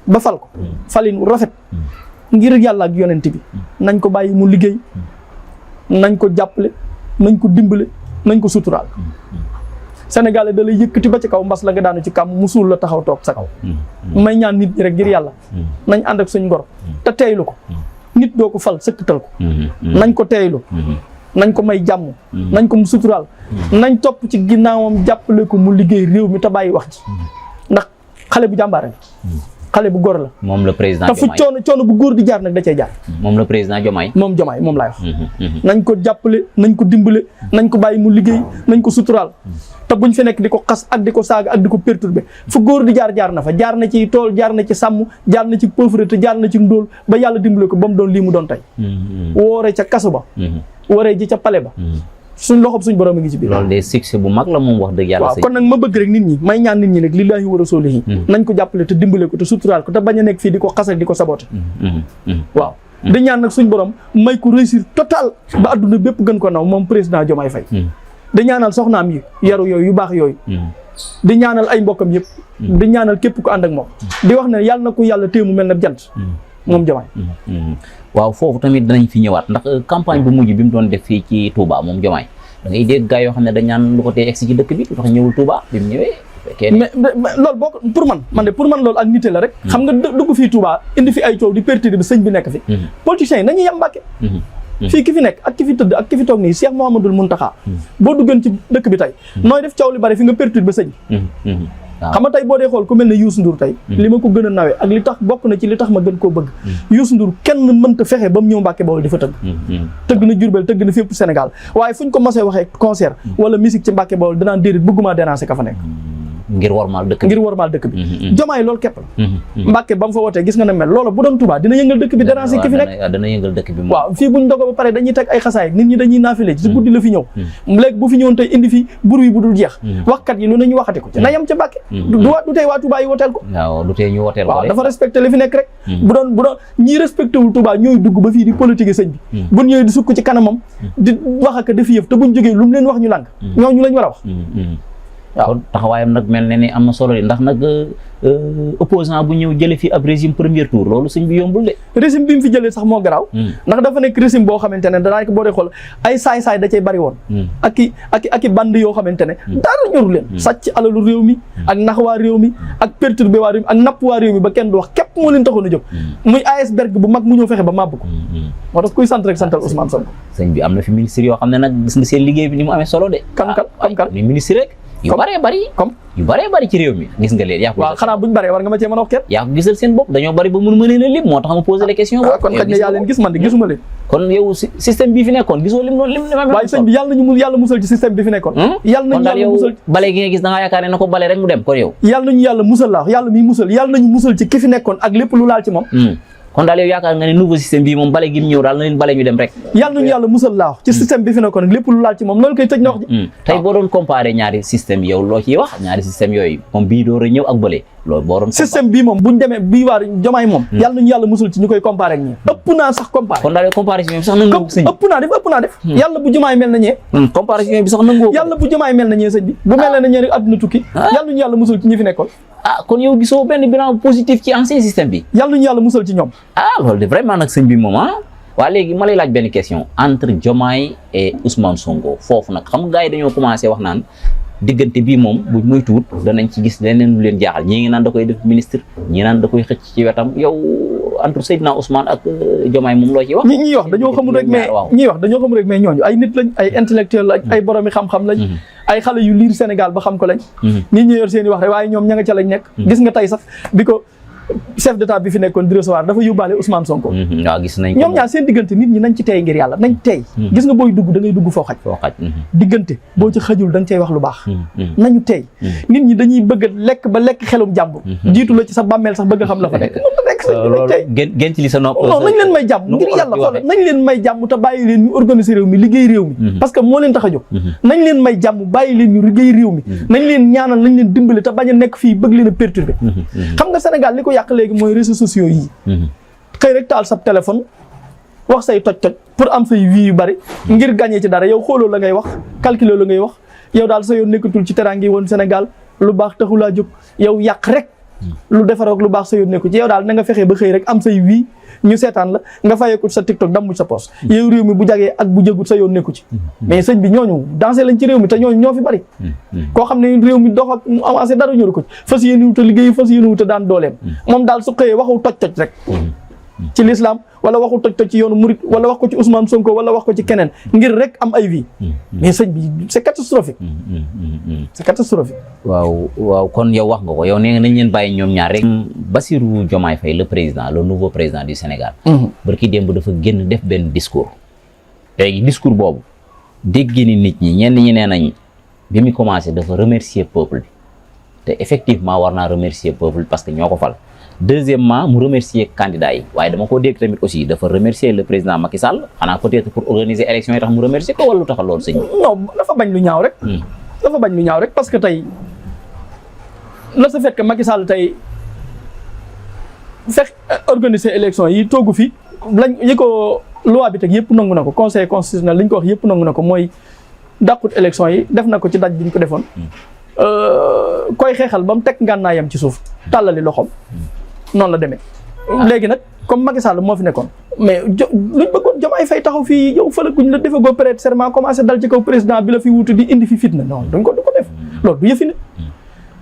[SPEAKER 3] ba fal ko falin rafet ngir yàlla ak yonent bi nañ ko bàyyi mu liggéey nañ ko jàppale nañ ko dimbale nañ ko suturaal Sénégalais da lay yëkkati ba ci kaw mbas la nga daanu ci kàmm mu suul la taxaw toog sa kaw may ñaan nit ñi rek ngir yàlla nañ ànd ak suñ ngor te teeylu ko nit doo ko fal sëkkatal ko nañ ko teeylu nañ ko may jàmm nañ ko mu suturaal nañ topp ci ginnaawam jàppale ko mu liggéey réew mi te bàyyi wax ji ndax xale bu jàmbaare xale bu góor la
[SPEAKER 2] moom la président
[SPEAKER 3] te fu coono bu góor di jaar nag da cay jaar
[SPEAKER 2] moom la président Diomaye
[SPEAKER 3] moom laay wax nañ ko jàppale nañ ko dimbale nañ ko bàyyi mu liggéey nañ ko suturaal te buñ fi nekk di ko xas ak di ko saaga ak di ko perturber fu góor di jaar na fa jaar na ci tool jaar na ci sàmm jaar na ci pauvreté jaar na ci ndóol ba yàlla dimbale ko ba mu doon lii mu doon tey woore ca kaso ba wooree ji ca pale ba suñ loxob suñ borom a ngi ci biir
[SPEAKER 2] loolu de succès bu mag la moom wax dëgg yàlla
[SPEAKER 3] waaw kon nag ma bëgg rek nit ñi may ñaan nit ñi nag lillaahi wa rasuulihi nañ ko jàppale te dimbale ko te suturaal ko te bañ a nekk fii di ko xas ak di ko saboté waaw di ñaan nag suñ borom may ko réussir total ba adduna bépp gën ko naw moom président Diomaye Faye di ñaanal soxnaam yi yaru yooyu yu baax yooyu di ñaanal ay mbokkam yëpp di ñaanal képp ko ànd ak moom di wax ne yàlla na ko yàlla téemu mel na jant moom Diomaye
[SPEAKER 2] waaw foofu tamit danañ fi ñëwaat ndax campagne bu mujj bi mu doon def fii ci Touba moom Diomaye da ngay dégg gars yoo xam ne dañ naan lu ko tee egsi ci dëkk bi lu tax ñëwul Touba bi mu ñëwee
[SPEAKER 3] mais loolu boo pour man loolu ak nité la rek xam nga dugg fii Touba indi fi ay coow di perturber bi sëñ bi nekk fi politiciens yi nañuy yem Mbàkke fii ki fi nekk ak ki fi tëdd ak ki fi toog nii Cheikh Mouhamadoul Mountakha boo duggoon ci dëkk bi tey nooy def coow li bari fi nga perturber sëñ xam nga tey boo dee xool ku mel ne Youssou Ndour tey li ma ko gën a nawee ak li tax bokk na ci li tax ma gën koo bëgg Youssou Ndour kenn mënta fexe ba mu ñëw Mbàkke Bawol di fa tëgg na Diourbel tëgg na fépp Sénégal waaye fu ñu ko mosee waxee concert wala musique ci Mbàkke Bawol danaan déedéet bëgguma déranger ka fa nekk
[SPEAKER 2] ngir wormaal dëkk bi Diomaye loolu képp la Mbàkke ba mu fa wootee gis nga ne mel loolu bu doon Touba dina yëngal dëkk bi déranger ki fi nekk dana yëngal dëkk bi
[SPEAKER 3] waaw fii buñ dogo ba pare dañuy teg ay xasaay nit ñi dañuy naafile ci guddi la fi ñëw léegi bu fi ñëwoon tey indi fi bruit bu dul jeex waxkat yi lu nañu waxati ko na yem ca Mbàkke du tey waa Touba yi woteel ko
[SPEAKER 2] waaw du tey ñu woteel ko
[SPEAKER 3] waaw dafa respecté li fi nekk rek bu doon ñii respecté wul Touba ñooy dugg ba fii di politique sëñ bi buñ ñëwee di sukk ci kanamam di wax ak def yëf te buñ jógee lu mu leen wax ñu lànk ñooñu lañ war a wax
[SPEAKER 2] waaw taxawaayam nag mel ne ni am na solo de ndax nag opposant bu ñëw jële fi ab régime premier tour loolu sëñ bi yombul de
[SPEAKER 3] régime bi mu fi jëlee sax moo garaaw ndax dafa nekk régime boo xamante ne danaa ko boo dee xool ay saay-saay da cay bari woon ak i band yoo xamante ne dara ñoru leen sàcc alalu réew mi ak nax waa réew mi ak perturbé waa réew mi ak napp waa réew mi ba kenn du wax képp moo leen taxoon a jóg muy iceberg bu mag mu ñëw fexe ba màbb ko moo tax kuy sant rek santal Ousmane Sonko
[SPEAKER 2] sëñ bi am na fi ministre yoo xam ne nag gis nga seen liggéey bi ni mu amee solo de
[SPEAKER 3] kan
[SPEAKER 2] ni ministre rek yu bëree bëri ci réew mi gis nga leen yaa ko
[SPEAKER 3] waaw xanaa buñ bëree war nga ma cee mën a wax kenn
[SPEAKER 2] yaa ko gisal seen bopp dañoo bëri ba mënu leen a lim moo tax ma posé les questions boobu
[SPEAKER 3] kon xëy na yaa leen gis man de gisuma leen
[SPEAKER 2] kon yow système bii fi nekkoon gisoo lim noonu lim
[SPEAKER 3] waaye sëñ bi yàlla musal ci système bi fi nekkoon yàlla nañu musal
[SPEAKER 2] bale gi nga gis da ngaa yaakaar ne na ko bale rek mu dem kon yow
[SPEAKER 3] yàlla nañu musal la yàlla miy musal yàlla nañu musal ci ki fi nekkoon ak lépp lu laal ci moom
[SPEAKER 2] kon daal yow yaakaar nga ne nouveau système bii moom bale gi mu ñëw daal na leen bale ñu dem rek
[SPEAKER 3] yàlla nañu yàlla musal laa wax ci système bi fi nekkoon lépp lu laal ci moom loolu koy tëj na wax ji
[SPEAKER 2] tey boo doon comparé ñaari système yow loo ciy wax ñaari système yooyu moom bii door a ñëw ak bële loolu boo doon
[SPEAKER 3] système bii moom buñ demee bii waa Diomaye moom yàlla nañu yàlla musal ci ñu koy comparé ak ñi ëpp naa sax comparé
[SPEAKER 2] kon daal comparaison bi sax nangoo sëñ
[SPEAKER 3] ëpp naa def yàlla bu Diomaye mel na ñee
[SPEAKER 2] comparaison bi sax nangoo
[SPEAKER 3] yàlla bu Diomaye mel na ñee sëñ bi bu mel na ñee rek adduna tukki yàlla nañu yàlla musal ci ñi fi nekkoon
[SPEAKER 2] kon yow gisoo benn bilan positif ci ancien système bi
[SPEAKER 3] yàlla nañu yàlla musal ci ñoom
[SPEAKER 2] loolu de vraiment nag sëñ bi moom waa léegi ma lay laaj benn question entre Diomaye et Ousmane Sonko foofu nag xam nga gars yi dañoo commencé wax naan diggante bii moom bu muy tuut danañ ci gis leneen lu leen jaaxal ñii ngi naan da koy def ministre ñii naan da koy xëcc ci wetam yow entre Seydina Ousmane ak Diomaye moom loo ciy wax
[SPEAKER 3] ñi wax dañoo xamul rek mais ñooñu ay nit lañ ay intellectuel lañ ay boromi xam-xam lañ ay xale yu liir Sénégal ba xam ko lañ nit ñi yor seen i wax rek waaye ñoom ña nga ca lañ nekk gis nga tey sax bi ko chef d'état bi fi nekkoon di recevoir dafa yóbbaale Ousmane Sonko
[SPEAKER 2] waaw gis nañ
[SPEAKER 3] ñoom ñaar seen diggante nit ñi nañ ci tey ngir yàlla nañ tey gis nga booy dugg da ngay dugg foo xaj diggante boo ci xajul da nga cay wax lu baax nañu tey nit ñi dañuy bëgg lekk ba lekk xelum jàmbur jiitu la ci sa bàmmeel sax bëgg a xam la fa nekk
[SPEAKER 2] gën ci li sa nopp
[SPEAKER 3] non nañ leen may jàmm ngir yàlla xool nañ leen may jàmm te bàyyi leen ñu organiser réew mi liggéey réew mi parce que moo leen tax a jóg nañ leen may jàmm bàyyi leen ñu liggéey réew mi nañ leen ñaanal nañ leen dimbali te bañ a nekk fii bëgg leen a perturber xam nga Sénégal li ko yàq léegi mooy réseaux sociaux yi xëy rek taal sa téléphone wax say toj pour am say vie yu bari ngir gagné ci dara yow xooloo la ngay wax calculer la ngay wax yow daal sa yoon nekkatul ci teraangi woon Sénégal lu baax taxulaa jóg yow yàq rek lu defarook lu baax sa yoon nekku ci yow daal na nga fexee ba xëy rek am say vie ñu seetaan la nga fayeekut sa TikTok dammuj sa poos yow réew mi bu jagee ak bu jëgut sa yoon nekku ci mais sëñ bi ñooñu dansé lañ ci réew mi te ñooñu ñoo fi bari koo xam ne réew mi dox ak mu avancé dara ñoru ko ci fas yéene wuta liggéey fas yéene wuta daan dooleem moom daal su xëyee waxu toj rek ci l'islam wala waxul toj ci yoonu murit wala wax ko ci Ousmane Sonko wala wax ko ci keneen ngir rek am ay vie mais sëñ bi c'est catastrophique c'est catastrophique.
[SPEAKER 2] waaw kon yow wax nga ko yow nee nga nañ leen bàyyi ñoom ñaar rek. Bassirou Diomaye Faye le président le nouveau président du Sénégal. barki démb dafa génn def benn discours. léegi discours boobu dégg ni nit ñi ñenn ñi nee nañ bi mu commencé dafa remercier peuple bi te effectivement war naa remercier peuple parce que ñoo ko fal. deuxièmement mu remercier candidats yi waaye dama ko dégg tamit aussi dafa remercier le président Macky Sall xanaa peut-être pour organiser élection yi tax mu remercier ko wala lu taxal loolu sëñ bi.
[SPEAKER 3] non dafa bañ lu ñaaw rek. dafa bañ lu ñaaw rek parce que tey la sa fait que Macky Sall tey fex organiser élection yi toogu fi lañ yi ko loi bi teg yëpp nangu na ko conseil constitutionnel li ñu ko wax yëpp nangu na ko mooy dàqut élection yi def na ko ci daj bi ñu ko defoon. koy xeexal ba mu teg ngànnaayam ci suuf tàllali loxoom noonu la demee. léegi nag comme Macky Sall moo fi nekkoon mais luñ bëggoon Diomaye Faye taxaw fii yow fële guñ la defee ba prêter serment commencé dal ci kaw président bi la fi wutu di indi fi fitna non du ko def loolu du yëfi nit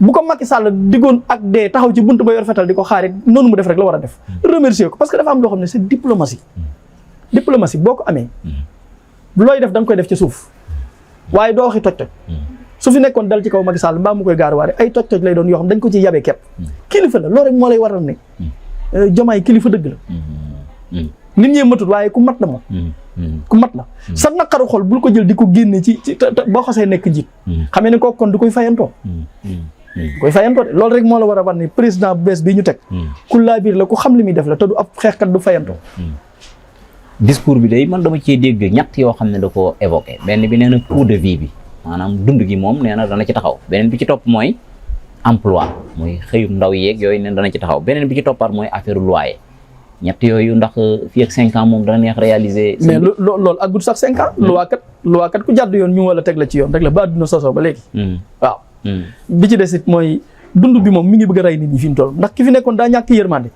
[SPEAKER 3] bu ko Macky Sall diggoon ak dee taxaw ci buntu ba yor fetal di ko xaar noonu mu def rek la war a def remercier ko parce que dafa am loo xam ne c'est diplomatie boo ko amee looy def da nga koy def ci suuf waaye doo waxi toj su fi nekkoon dal ci kaw Macky Sall mbaa mu koy gaaruwaare ay toj lay doon yoo xam dañ ko ci yabee kepp kilifa la loolu rek moo lay waral ne Diomaye kilifa dëgg la nit ñee matut waaye ku mat la moom ku mat la sa naqaru xol bul ko jël di ko génne ci boo xasee nekk njiit xamee ne kooku kon du koy fayantoo de loolu rek moo la war a war ne président bu bees bii ñu teg ku laa biir la ku xam li muy def la te du ab xeexkat du fayantoo.
[SPEAKER 2] discours bi day man dama cee dégg ñett yoo xam ne da ko évoqué benn bi nee na coût de vie bi maanaam dund gi moom nee na dana ci taxaw beneen bi ci topp mooy emploi mooy xëyum ndaw yeeg yooyu neen dana ci taxaw beneen bi ci toppaat mooy affaire loyer ñett yooyu ndax fii ak 5 ans moom dana neex réaliser.
[SPEAKER 3] mais loolu ak gudd sax 5 ans. loi kat ku jàdd yoon ñu wala teg la ci yoon rek la ba àdduna sosoo ba léegi. waaw. bi ci des it mooy dund bi moom mi ngi bëgg a rey nit ñi fi mu toll ndax ki fi nekkoon daa ñàkk yërmande.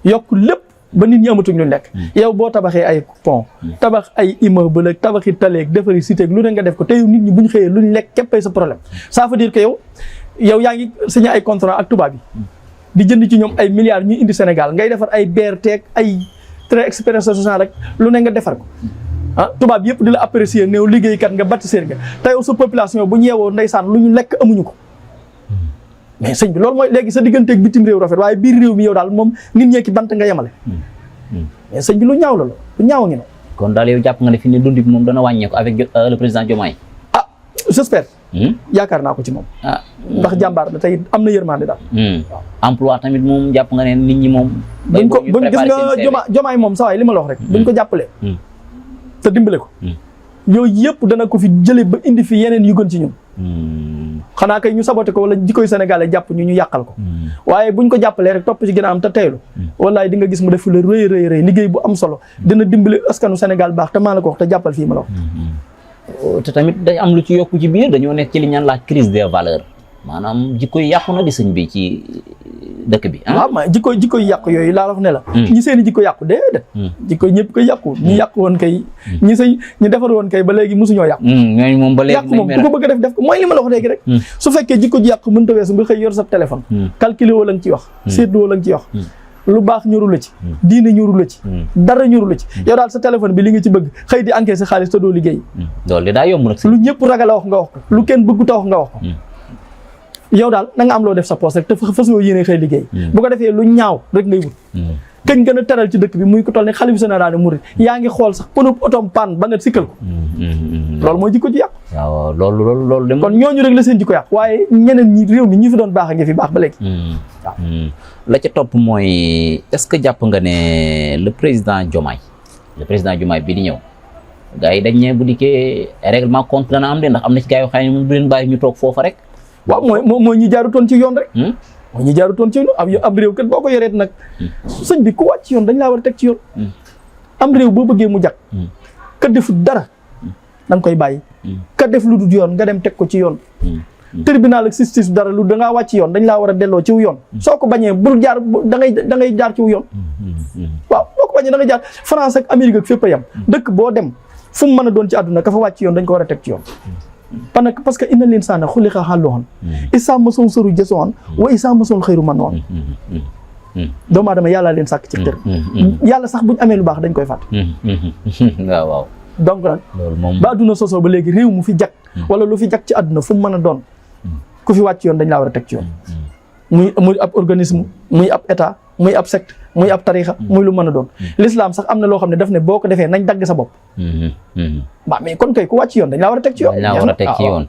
[SPEAKER 3] yokk lépp ba nit ñi amatuñ lu lekk. yow boo tabaxee ay pont. tabax ay immeuble ak tabaxi taleeg defari cité ak lu ne nga def ko te yow nit ñi bu ñu xëyee luñ lekk képpay sa problème ça veut dire que yow yaa ngi signé ay contrat ak tubaab yi. di jënd ci ñoom ay milliards ñuy indi Sénégal ngay defar ay BRT ak ay train express social rek lu ne nga defar ko tubaab yëpp di la apprécier néew liggéeykat nga bâtisseur nga te yow sa population bu ñu yeewoo ndeysaan lu ñu lekk amuñu ko mais sëñ bi loolu mooy léegi sa digganteeg bitim réew rafet waaye biir réew mi yow daal moom nit ñee ki bant nga yemale mais sëñ bi lu ñaaw la lu ñaaw ngi ne
[SPEAKER 2] kon daal yow jàpp nga ne fi ne dund bi moom dana wàññeeku avec le président Diomaye
[SPEAKER 3] j'espère yaakaar naa ko ci moom ndax jàmbaar la tey am na yërmande daal
[SPEAKER 2] emploi tamit moom jàpp nga ne nit ñi moom
[SPEAKER 3] buñ gis nga Diomaye moom sa waay li ma la wax rek buñ ko jàppalee te dimbale ko yooyu yëpp dana ko fi jële ba indi fi yeneen yu gën ci ñun xanaa kay ñu saboté ko wala jikkoy sénégalais jàpp ñu yàqal ko waaye buñ ko jàppalee rek topp ci ginnaaw am te teylu wallaay di nga gis mu def la rëy liggéey bu am solo dina dimbale askanu Sénégal baax te maa la ko wax te jàppal fii ma la wax
[SPEAKER 2] te tamit day am lu ci yokku ci biir dañoo nekk ci li ñaan la crise des valeurs maanaam jikko yi yàqu na di sëñ bi ci dëkk bi
[SPEAKER 3] waaw ma jikko yi yàqu yooyu laa wax ne la ñi seeni jikko yàqu déedéet jikko ñëpp koy yàqu ñi yàqu woon kay ñi defar woon kay ba léegi mosuñoo yàqu
[SPEAKER 2] ñooñu moom ba léegi
[SPEAKER 3] yàqu moom ku ko bëgg a def ko mooy li ma la wax léegi rek su fekkee jikko ji yàqu mënta weesu nga xëy yor sa téléphone calculer woo la nga ci wax seetlu woo la nga ci wax lu baax ñoru la ci diine ñoru la ci dara ñoru la ci yow daal sa téléphone bi li nga ci bëgg xëy di encaisser xaalis te doo liggéey
[SPEAKER 2] loolu daa yomb nag
[SPEAKER 3] lu ñëpp ragal a wax nga wax ko lu kenn bëggu ta wax nga wax ko yow daal na nga am loo def sa poos rek te fas yoo yéene xëy liggéey bu ko defee lu ñaaw rek ngay wut kañ gën a teral ci dëkk bi muy ko toll ne xalifa général des mourides yaa ngi xool sax pënu otom panne ba nga sikkal ko loolu mooy jikko ji yàqu
[SPEAKER 2] waaw loolu dem
[SPEAKER 3] kon ñooñu rek la seen jikko yàqu waaye ñeneen ñi réew mi ñi fi doon baax a ngi fi baax ba léegi
[SPEAKER 2] waaw la ca topp mooy est-ce que jàpp nga ne le président Diomaye bi di ñëw gars yi dañ ne bu dikkee règlement compte dana am de ndax am na ci gars yoo xam ne moom du leen bàyyi ñu toog foofa rek
[SPEAKER 3] waaw mooy ñi jaarutoon ci yoon rek mooy ñi jaarutoon ci yoon ab réew kat boo ko yoreet nag sëñ bi ku wàcc ci yoon dañ laa war a teg ci yoon am réew boo bëggee mu jag ka defut dara da nga koy bàyyi ka def lu dul yoon nga dem teg ko ci yoon tribunal ak justice dara lu da ngaa wàcc yoon dañ laa war a delloo ciw yoon soo ko bañee bul jaar da ngay jaar ciw yoon waaw boo ko bañee da ngay jaar France ak Amérique ak fépp a yam dëkk boo dem fu mu mën a doon ci àdduna ka fa wàcc yoon dañ ko war a teg ci yoon parce que inna l'insaana xuliqa haluu'an izaa massahu sharru jazuu'an wa izaa massahu xayru manuu'an doomu aadama yàlla leen sàkk ci tër yàlla sax buñ amee lu baax dañ koy fàtte
[SPEAKER 2] waaw
[SPEAKER 3] donc nag
[SPEAKER 2] loolu moom
[SPEAKER 3] ba àdduna sosoo ba léegi réew mu fi jag wala lu fi jag ci àdduna fu mu mën a doon ku fi wàcc yoon dañ laa war a teg ci yoon muy ab organisme muy ab état muy ab secte muy ab tarixa muy lu mën a doon l'islam sax am na loo xam ne daf ne boo ko defee nañ dagg sa bopp waaw mais kon kay ku wàcc yoon dañ laa war a teg ci yoon
[SPEAKER 2] dañ laa war a teg ci yoon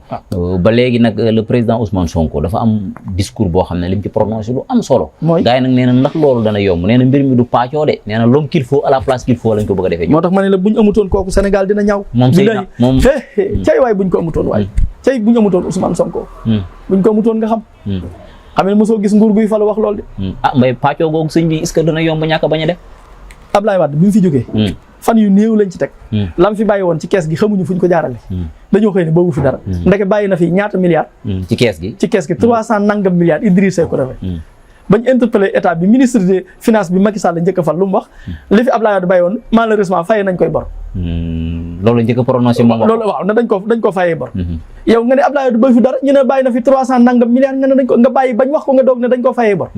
[SPEAKER 2] ba léegi nag le président Ousmane Sonko dafa am discours boo xam ne lim ci prononcé lu am solo
[SPEAKER 3] mooy
[SPEAKER 2] gars yi nag nee na ndax loolu dana yomb nee na mbir mi du paccoo de nee na l'homme qu'il faut à la place qu'il faut lañ ko bëgg a defee
[SPEAKER 3] moo tax ma ne la buñ amutoon kooku Sénégal dina ñaaw
[SPEAKER 2] moom Seydina moom
[SPEAKER 3] cay waay buñ ko amutoon waay cay buñ amutoon Ousmane Sonko buñ ko amutoon nga xam xam ne mosoo gis nguur guy falu wax loolu de
[SPEAKER 2] mbay paccoo googu sëñ bi est-ce que dana yomb ñàkk bañ a def
[SPEAKER 3] Ablaye Wade bi mu fi jógee fan yu néew lañ ci teg lam fi bàyyi woon ci kees gi xamuñu fuñ ko jaarale dañoo xëy ne boobu fi dara ndeke bàyyi na fi ñaata milliards
[SPEAKER 2] ci kees gi
[SPEAKER 3] 300 nangam milliards Idrissa ko defee bañ interpellé état bi ministre des finances bi Macky Sall la njëkk a fal lu mu wax li fi Ablaye Wade bàyyi woon malheureusement fayee nañ koy bor
[SPEAKER 2] loolu njëkk a prononcé moom
[SPEAKER 3] loolu waaw ne dañ ko fayee bor yow nga ne Ablaye Wade bàyyi fi dara ñu ne bàyyi na fi 300 nangam milliards nga ne dañ ko nga bàyyi bañ wax ko nga doog ne dañ ko fayee bor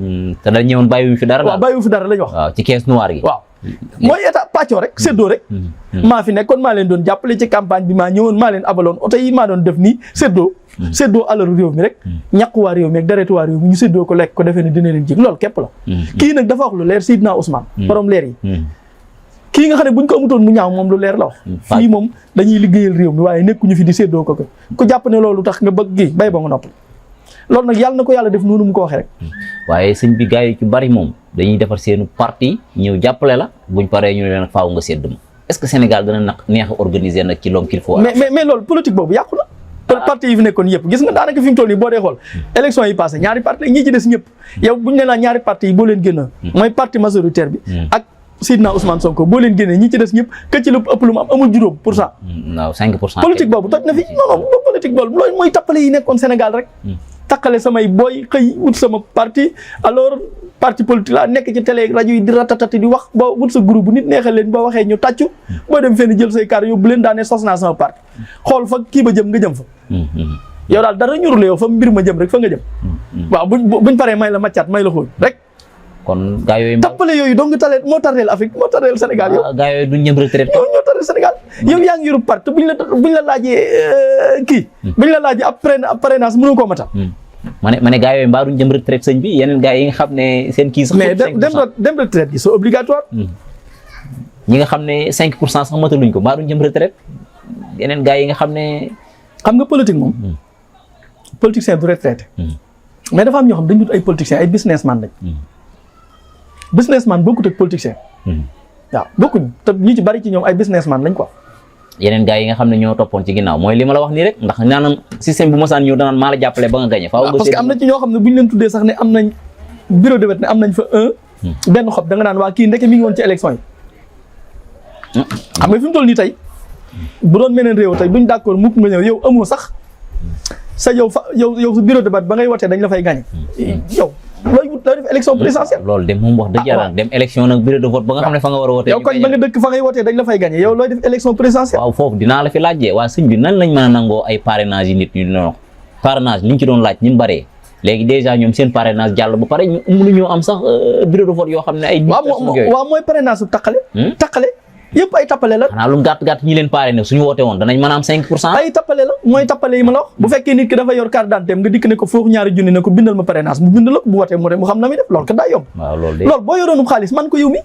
[SPEAKER 2] te dañ ñëwoon bàyyiwu fi dara
[SPEAKER 3] waaw bàyyiwu fi dara lañ wax
[SPEAKER 2] waaw ci caisse noire gi
[SPEAKER 3] waaw mooy état pàccoo rek séddoo rek maa fi nekkoon maa leen doon jàppale ci campagne bi maa ñëwoon maa leen abaloon oto yi maa doon def nii séddoo alalu réew mi rek ñàkk waa réew mi ak deretu waa réew mi ñu séddoo ko lekk ko defee ne dina leen jig loolu képp la kii nag dafa wax lu leer Seydina Ousmane borom leer yi kii nga xam ne buñ ko amutoon mu ñaaw moom lu leer la wax fii moom dañuy liggéeyal réew mi waaye nekkuñu fi di séddoo ko ku jàpp ne loolu tax nga bëgg gi bay ba nga nopp loolu nag yàlla na ko yàlla def noonu mu ko waxee rek
[SPEAKER 2] waaye sëñ bi gars yi ci bari moom dañuy defar seenu parti ñëw jàppale la buñ paree ñu ne leen faaw nga sédd ma est-ce que Sénégal dana nag neex a organiser nag ci l'homme qu'il faut
[SPEAKER 3] mais loolu politique boobu yàqu na parti yi fi nekkoon yëpp gis nga daanaka fi mu toll nii boo dee xool élection yi passé ñaari parti ñi ci des ñëpp yow buñ ne laa ñaari parti yi boo leen génn mooy parti majoritaire bi ak Seydina Ousmane Sonko boo leen génnee ñi ci des ñëpp ka ci lu ëpp lu mu am amul 0%
[SPEAKER 2] waaw 5%
[SPEAKER 3] politique boobu toj na fi non politique boobu loolu mooy tappale yi nekkoon Sénégal rek takkale samay booy xëy wut sama parti alors parti politique la nekk ci télé rajo yi di ratatati di wax boo wut sa groupe bu nit neexal leen boo waxee ñu tàccu boo dem fenn jël say kar yóbbu leen daane sos naa sama parti xool fa kii ba jëm nga jëm fa yow daal dara ñurule yow fa mbir ma jëm rek fa nga jëm waaw buñ paree may la maccaat may la xóoñ rek
[SPEAKER 2] kon gaa yooyu
[SPEAKER 3] tappale yooyu donc moo tardeel Afrique moo tardeel Sénégal yow
[SPEAKER 2] gaa yooyu duñ ñëm retraite
[SPEAKER 3] yow ñoo tardeel Sénégal yow yaa ngi yurub parti buñ la laajee kii buñ la laajee ab parrainage mënu koo matal
[SPEAKER 2] ma ne gaa yooyu mbaa duñ jëm retraite sëñ bi yeneen gaa yi nga xam ne seen kii sax
[SPEAKER 3] mais dem retraite gi c'est obligatoire
[SPEAKER 2] ñi nga xam ne 5% sax mataluñ ko mbaa duñ jëm retraite yeneen gaa yi nga xam ne
[SPEAKER 3] xam nga politique moom politicien du retraité mais dafa am ñoo xam dañu dut ay politiciens ay businessman lañ businessman bokkut ak politicien waaw bokkuñ te ñu ci bari ci ñoom ay businessman lañ quoi
[SPEAKER 2] yeneen gars yi nga xam ne ñoo toppoon ci ginnaaw mooy li ma la wax nii rek ndax naanam système bu mosaan ñëw danaan maa la jàppale ba nga gagné faaw nga
[SPEAKER 3] parce que am na ci ñoo xam ne bu ñu leen tuddee sax ne am nañ bureau de vote ne am nañ fa benn xob da nga naan waa kii ndeke mi ngi woon ci élection yi xam nga fi mu toll nii tey bu doon meneen réew tey duñ d'accord mukk nga ñëw yow amoo sax sa yow sa bureau de vote ba ngay wotee dañ la fay gagné yow looy def élection présidentielle
[SPEAKER 2] loolu de moom wax dëgg yàlla dem élection nag bureau de vote ba nga xam ne fa nga war a wootee
[SPEAKER 3] yow koñ ba nga dëkk fa ngay wootee dañ la fay gagné yow looy def élection présidentielle
[SPEAKER 2] waaw foofu dinaa la fi laajee waa sëñ bi nan lañ mën a nangoo ay parrainage yi nit ñu doon parrainage liñ ci doon laaj ni mu bëree léegi dèjà ñoom seen parrainage jàll ba pare ñu mënuñoo am sax bureau de vote yoo xam ne ay
[SPEAKER 3] waaw mooy parrainage su taqale yëpp ay tappale la
[SPEAKER 2] xanaa lu gàtt ñi leen parrainé suñu woote woon danañ mën a am 5%
[SPEAKER 3] ay tappale la mooy tappale yi ma la wax bu fekkee nit ki dafa yor carte d'identité nga dikk ne ko foofu ñaari junni ne ko bindal ma parrainage mu bind la ko bu wootee mu xam na muy def loolu kat daa yomb loolu boo yoroonu xaalis man ko yow mi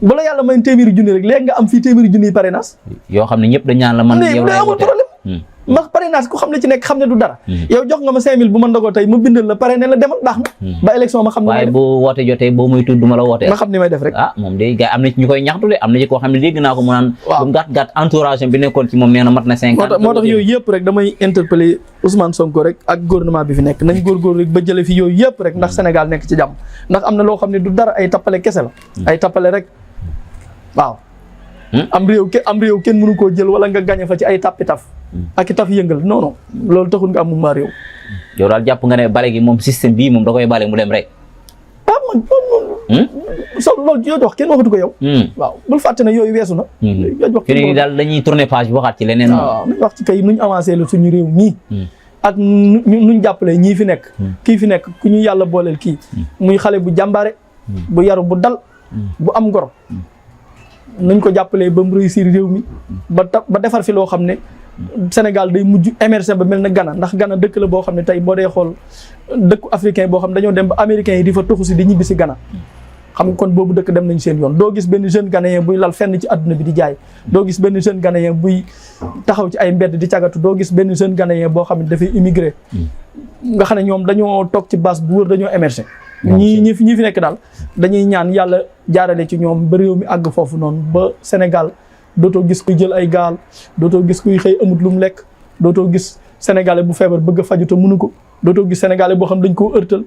[SPEAKER 3] bu la yàlla may téeméeri junni rek léegi nga am fii téeméeri junni parrainage
[SPEAKER 2] yoo xam ne ñëpp dañ ñaan la man yow lay
[SPEAKER 3] amul problème ndax parrainage ku xam ne ci nekk xam ne du dara yow jox nga ma 5000 bu ma ndogoo tey mu bindal la parrainé la demal baax na ba élection ma xam ne
[SPEAKER 2] waaye bu woote jotee boo muy tudd ma la wootee
[SPEAKER 3] ma xam ni may def rek
[SPEAKER 2] moom day gars am na ci ñu koy ñaxtu de am na ci koo xam ne dégg naa ko mu naan lu gàtt entourage bi nekkoon ci moom nee na mat na 50
[SPEAKER 3] moo tax yooyu yëpp rek damay interpeller Ousmane Sonko rek ak gouvernement bi fi nekk nañ góorgóor rek ba jële fi yooyu yëpp rek ndax Sénégal nekk ci jàmm ndax am na loo xam ne du dara ay tappale kese la ay tappale rek waaw am réew kenn mënu koo jël wala nga gañe fa ci ay tappi taf ak i taf yëngal non loolu taxul nga am mu réew
[SPEAKER 2] yow daal jàpp nga ne bale gi moom système bii moom da koy bale mu dem rek
[SPEAKER 3] man loolu yoo wax kenn waxatu ko yow waaw bul fàtte ne yooyu weesu na yoo wax
[SPEAKER 2] kenn daal dañuy tourner page waxaat ci leneen
[SPEAKER 3] waaw nañ wax ci kay nuñ avancé la suñu réew mii ak nuñ jàppale ñii fi nekk kii fi nekk ku ñu yàlla booleel kii muy xale bu jàmbaare bu yaru bu dal bu am ngor nañ ko jàppalee ba mu réussir réew mi ba defar fi loo xam ne Sénégal day mujj émerger ba mel na Ghana ndax Ghana dëkk la boo xam ne tey boo dee xool dëkku africain boo xam ne dañoo dem ba américains yi di fa toxu si di ñibbi si Ghana xam nga kon boobu dëkk dem nañ seen yoon doo gis benn jeune ghanéen buy lal fenn ci àdduna bi di jaay doo gis benn jeune ghanéen buy taxaw ci ay mbedd di cagatu doo gis benn jeune ghanéen boo xam ne dafay immigré nga xam ne ñoom dañoo toog ci base bu wër dañoo émerger ñi fi nekk daal dañuy ñaan yàlla jaarale ci ñoom ba réew mi àgg foofu noonu ba Sénégal dootoo gis kuy jël ay gaal dootoo gis kuy xëy amut lu mu lekk dootoo gis sénégalais bu feebar bëgg a faju te mënu ko dootoo gis sénégalais boo xam dañ koo ërtal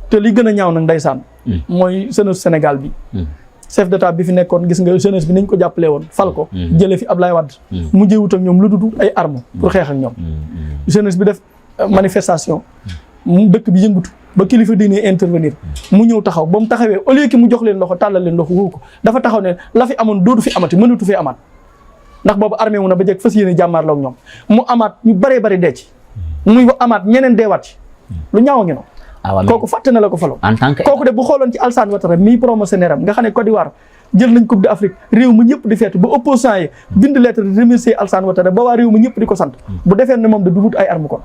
[SPEAKER 3] te li gën a ñaaw nag ndeysaan mooy jeunesse Sénégal bi chef d'état bi fi nekkoon gis nga jeunesse bi niñ ko jàppalee woon fal ko jëlee fi Ablaye Wade mujjee wut ak ñoom lu dudu ay armes pour xeex ak ñoom jeunesse bi def manifestation mu dëkk bi yëngutu ba kilifa diine intervenir mu ñëw taxaw ba mu taxawee au lieu que mu jox leen loxo tàllal leen loxo woo ko dafa taxaw ne la fi amoon dootu fi amati mënatu fee amaat ndax boobu armée wu na ba jëkk fas yéene jàmmaarloo ak ñoom mu amaat ñu bëree dee ci muy amaat ñeneen deewaat ci lu ñaaw a ngi noonu kooku fàtte na la ko falo kooku de bu xooloon ci Alassane Ouattara mii promotionnaire am nga xam ne Côte d'Ivoire jël nañ coupe d'Afrique réew mu ñëpp di feetu ba opposant yi bind lettre di remercier Alassane Ouattara ba waa réew mu ñëpp di ko sant bu defee ne moom da du wut ay arme kon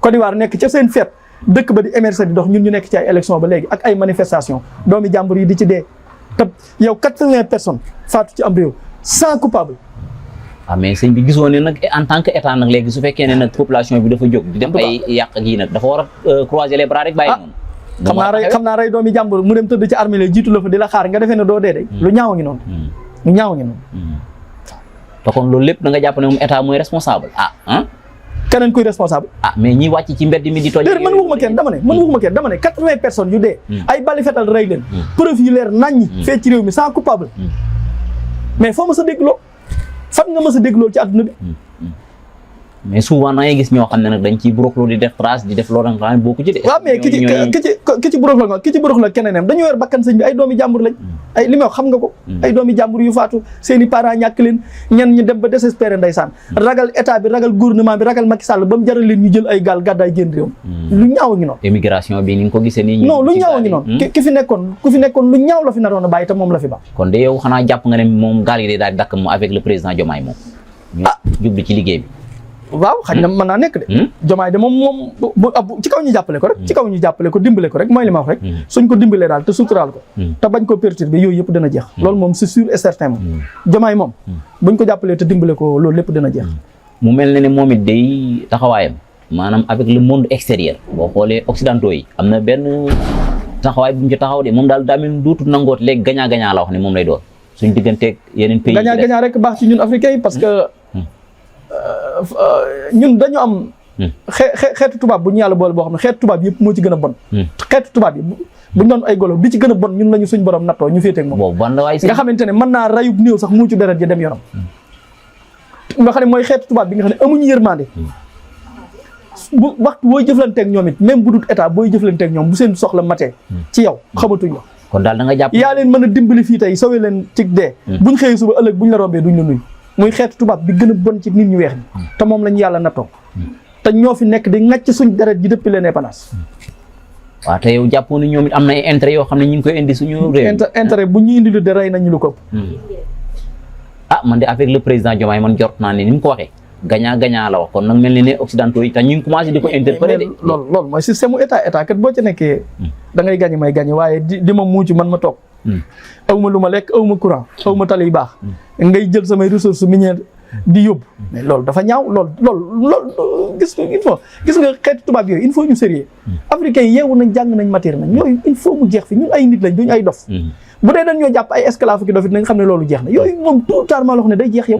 [SPEAKER 3] Côte d'Ivoire nekk ca seen fête dëkk ba di émerger di dox ñun ñu nekk ci ay élection ba léegi ak ay manifestation doomi jàmbur yi di ci dee te yow 80 personnes faatu ci am réew sans coupable
[SPEAKER 2] mais sëñ bi gisoo ne nag en tant que état nag léegi su fekkee ne nag population bi dafa jóg di def ay yàq gi nag dafa war a croiser les bras rek bàyyi noonu
[SPEAKER 3] xam naa rey doomi jàmbur mu dem tëdd ci armée la jiitu la fa di la xaar nga defee ne doo dee de lu ñaaw ngi noonu lu ñaaw ngi noonu
[SPEAKER 2] te kon loolu lépp da nga jàpp ne moom état mooy responsable
[SPEAKER 3] keneen kuy responsable
[SPEAKER 2] mais ñi wàcc ci mbedd mi di toj
[SPEAKER 3] man waxuma kenn dama ne 80 personnes yu dee ay bali fetal rey leen preuve yu leer naññi fee ci réew mi sans coupable mais foo ma sa dégg loo fan nga ma sa dégg loolu ci àdduna bi
[SPEAKER 2] mais souvent da ngay gis ñoo xam ne nag dañ ciy buruxlu di def trace di def loolu nga xam ne bokku ci de
[SPEAKER 3] waaw mais ki ci buruxlu la keneenam dañoo yor bakkan sëñ bi ay doomi jàmbur lañ ay li may wax xam nga ko ay doomi jàmbur yu faatu seeni parents ñàkk leen ñen ñu dem ba désespéré ndeysaan ragal état bi ragal gouvernement bi ragal Macky Sall ba mu jaral leen ñu jël ay gaal gàddaay génn réew lu ñaaw a ngi noonu
[SPEAKER 2] émigration bi ni nga ko gisee nii
[SPEAKER 3] non lu ñaaw a ngi noonu ku fi nekkoon lu ñaaw la fi naroon a bàyyi te moom la fi ba
[SPEAKER 2] kon de yow xanaa jàpp nga ne moom gaal yi de daal dakk moom avec le président Diomaye moom ñu jublu ci liggéey bi
[SPEAKER 3] waaw xaj na mën naa nekk de Diomaye de moom ci kaw ñu jàppale ko rek ci kaw ñu jàppale ko dimbale ko rek mooy li ma wax rek suñ ko dimbalee daal te suturaal ko te bañ ko perturber yooyu yëpp dana jeex loolu moom c'est sûr et certain moom Diomaye moom buñ ko jàppalee te dimbale ko loolu lépp dana jeex
[SPEAKER 2] mu mel ne moom it day taxawaayam maanaam avec le monde extérieur boo xoolee occidentaux yi am na benn taxawaay bu mu ci taxaw de moom daal daa mel duutu nangoot léegi gagnant la wax ne moom lay doon suñ digganteeg yeneen pays
[SPEAKER 3] gagnant rek baax ci ñun africains yi parce que ñun dañu am xeetu tubaab bu ñu yàlla boole boo xam ne xeetu tubaab yëpp moo ci gën a bon xeetu tubaab yi buñ doon ay golo bi ci gën a bon ñun lañu suñ borom nattoo ñu féeteeg moom nga xamante ne mën naa rayub néew sax muucu deret ji dem yoonam nga xam ne mooy xeetu tubaab bi nga xam ne amuñu yërmande bu waxtu booy jëflanteeg ñoom it même bu dul état booy jëflanteeg ñoom bu seen soxla matee ci yow xamatuñ la
[SPEAKER 2] kon daal da nga jàpp
[SPEAKER 3] yaa leen mën a dimbali fii tey sowee leen ci dee buñ xëyee suba ëllëg buñ la rombee duñ la nuyu muy xeetu tubaab bi gën a bon ci nit ñu weex ñi te moom lañu yàlla nattoo te ñoo fi nekk di ŋàcc suñ deret ji depuis l'indépendance
[SPEAKER 2] waaw te yow jàppoon ni ñoom it am na ay intérêt yoo xam ne ñu ngi koy indi suñu réew
[SPEAKER 3] intérêt bu ñu indi lu de rey nañu lu ko
[SPEAKER 2] man de avec le président Diomaye man jort naa ne ni mu ko waxee gagnant la wax kon nag mel ni ne occidentaux yi te ñu ngi commencé di ko interpréter de
[SPEAKER 3] loolu mooy système u état kat boo ci nekkee da ngay gagné may gagné waaye di ma muucu man ma toog aw ma lu ma lekk aw ma courant aw ma tali yu baax ngay jël samay ressources minières di yóbbu mais loolu dafa ñaaw loolu gis nga xeetu tubaab yooyu il faut ñu sérieux africains yi yeewu nañ jàng nañ matière nañ yooyu il faut mu jeex fi ñun ay nit lañ duñ ay dof bu dee dañ ñoo jàpp ay esclave ki dof it nañ xam ne loolu jeex na yooyu moom tout tardement loo xam ne day jeex yow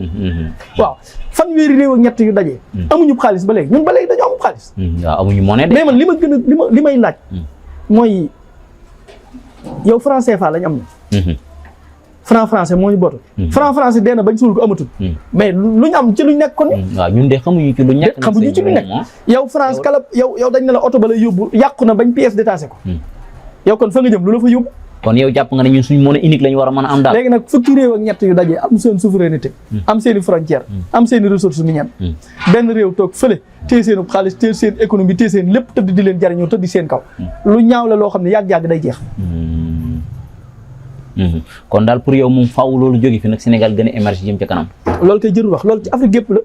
[SPEAKER 3] waaw fanweeri réew ak ñett yu dajee amuñu xaalis ba léegi ñun ba léegi dañoo am xaalis
[SPEAKER 2] waaw amuñu monnaie de
[SPEAKER 3] mais man li ma gën a li may laaj mooy yow franc CFA lañ am na franc français moo ñu bootu franc français dee na bañ suul ko amatul mais luñ am ci luñ nekk kon
[SPEAKER 2] waaw ñun de xamuñu ci lu ñàkk
[SPEAKER 3] xamuñu ci lu nekk yow France kala yow dañ ne la oto ba lay yóbbu yàqu na bañ pièce détaché ko yow kon fa nga jëm lu la fa yóbbu
[SPEAKER 2] kon yow jàpp nga ne ñun suñu monnaie unique lañu war a mën a am daal
[SPEAKER 3] léegi nag fukki réew ak ñett yu dajee am seen souveraineté am seen i frontière am seen i ressources minières benn réew toog fële téye seen xaalis téye seen économie téye seen lépp tëdd di leen jariñoo tëdd seen kaw lu ñaaw la loo xam ne yàgg-yàgg day jeex
[SPEAKER 2] kon daal pour yow moom faaw loolu jóge fi nag Sénégal gën a émerger jëm ca kanam.
[SPEAKER 3] loolu koy jërul wax loolu ci Afrique gépp la.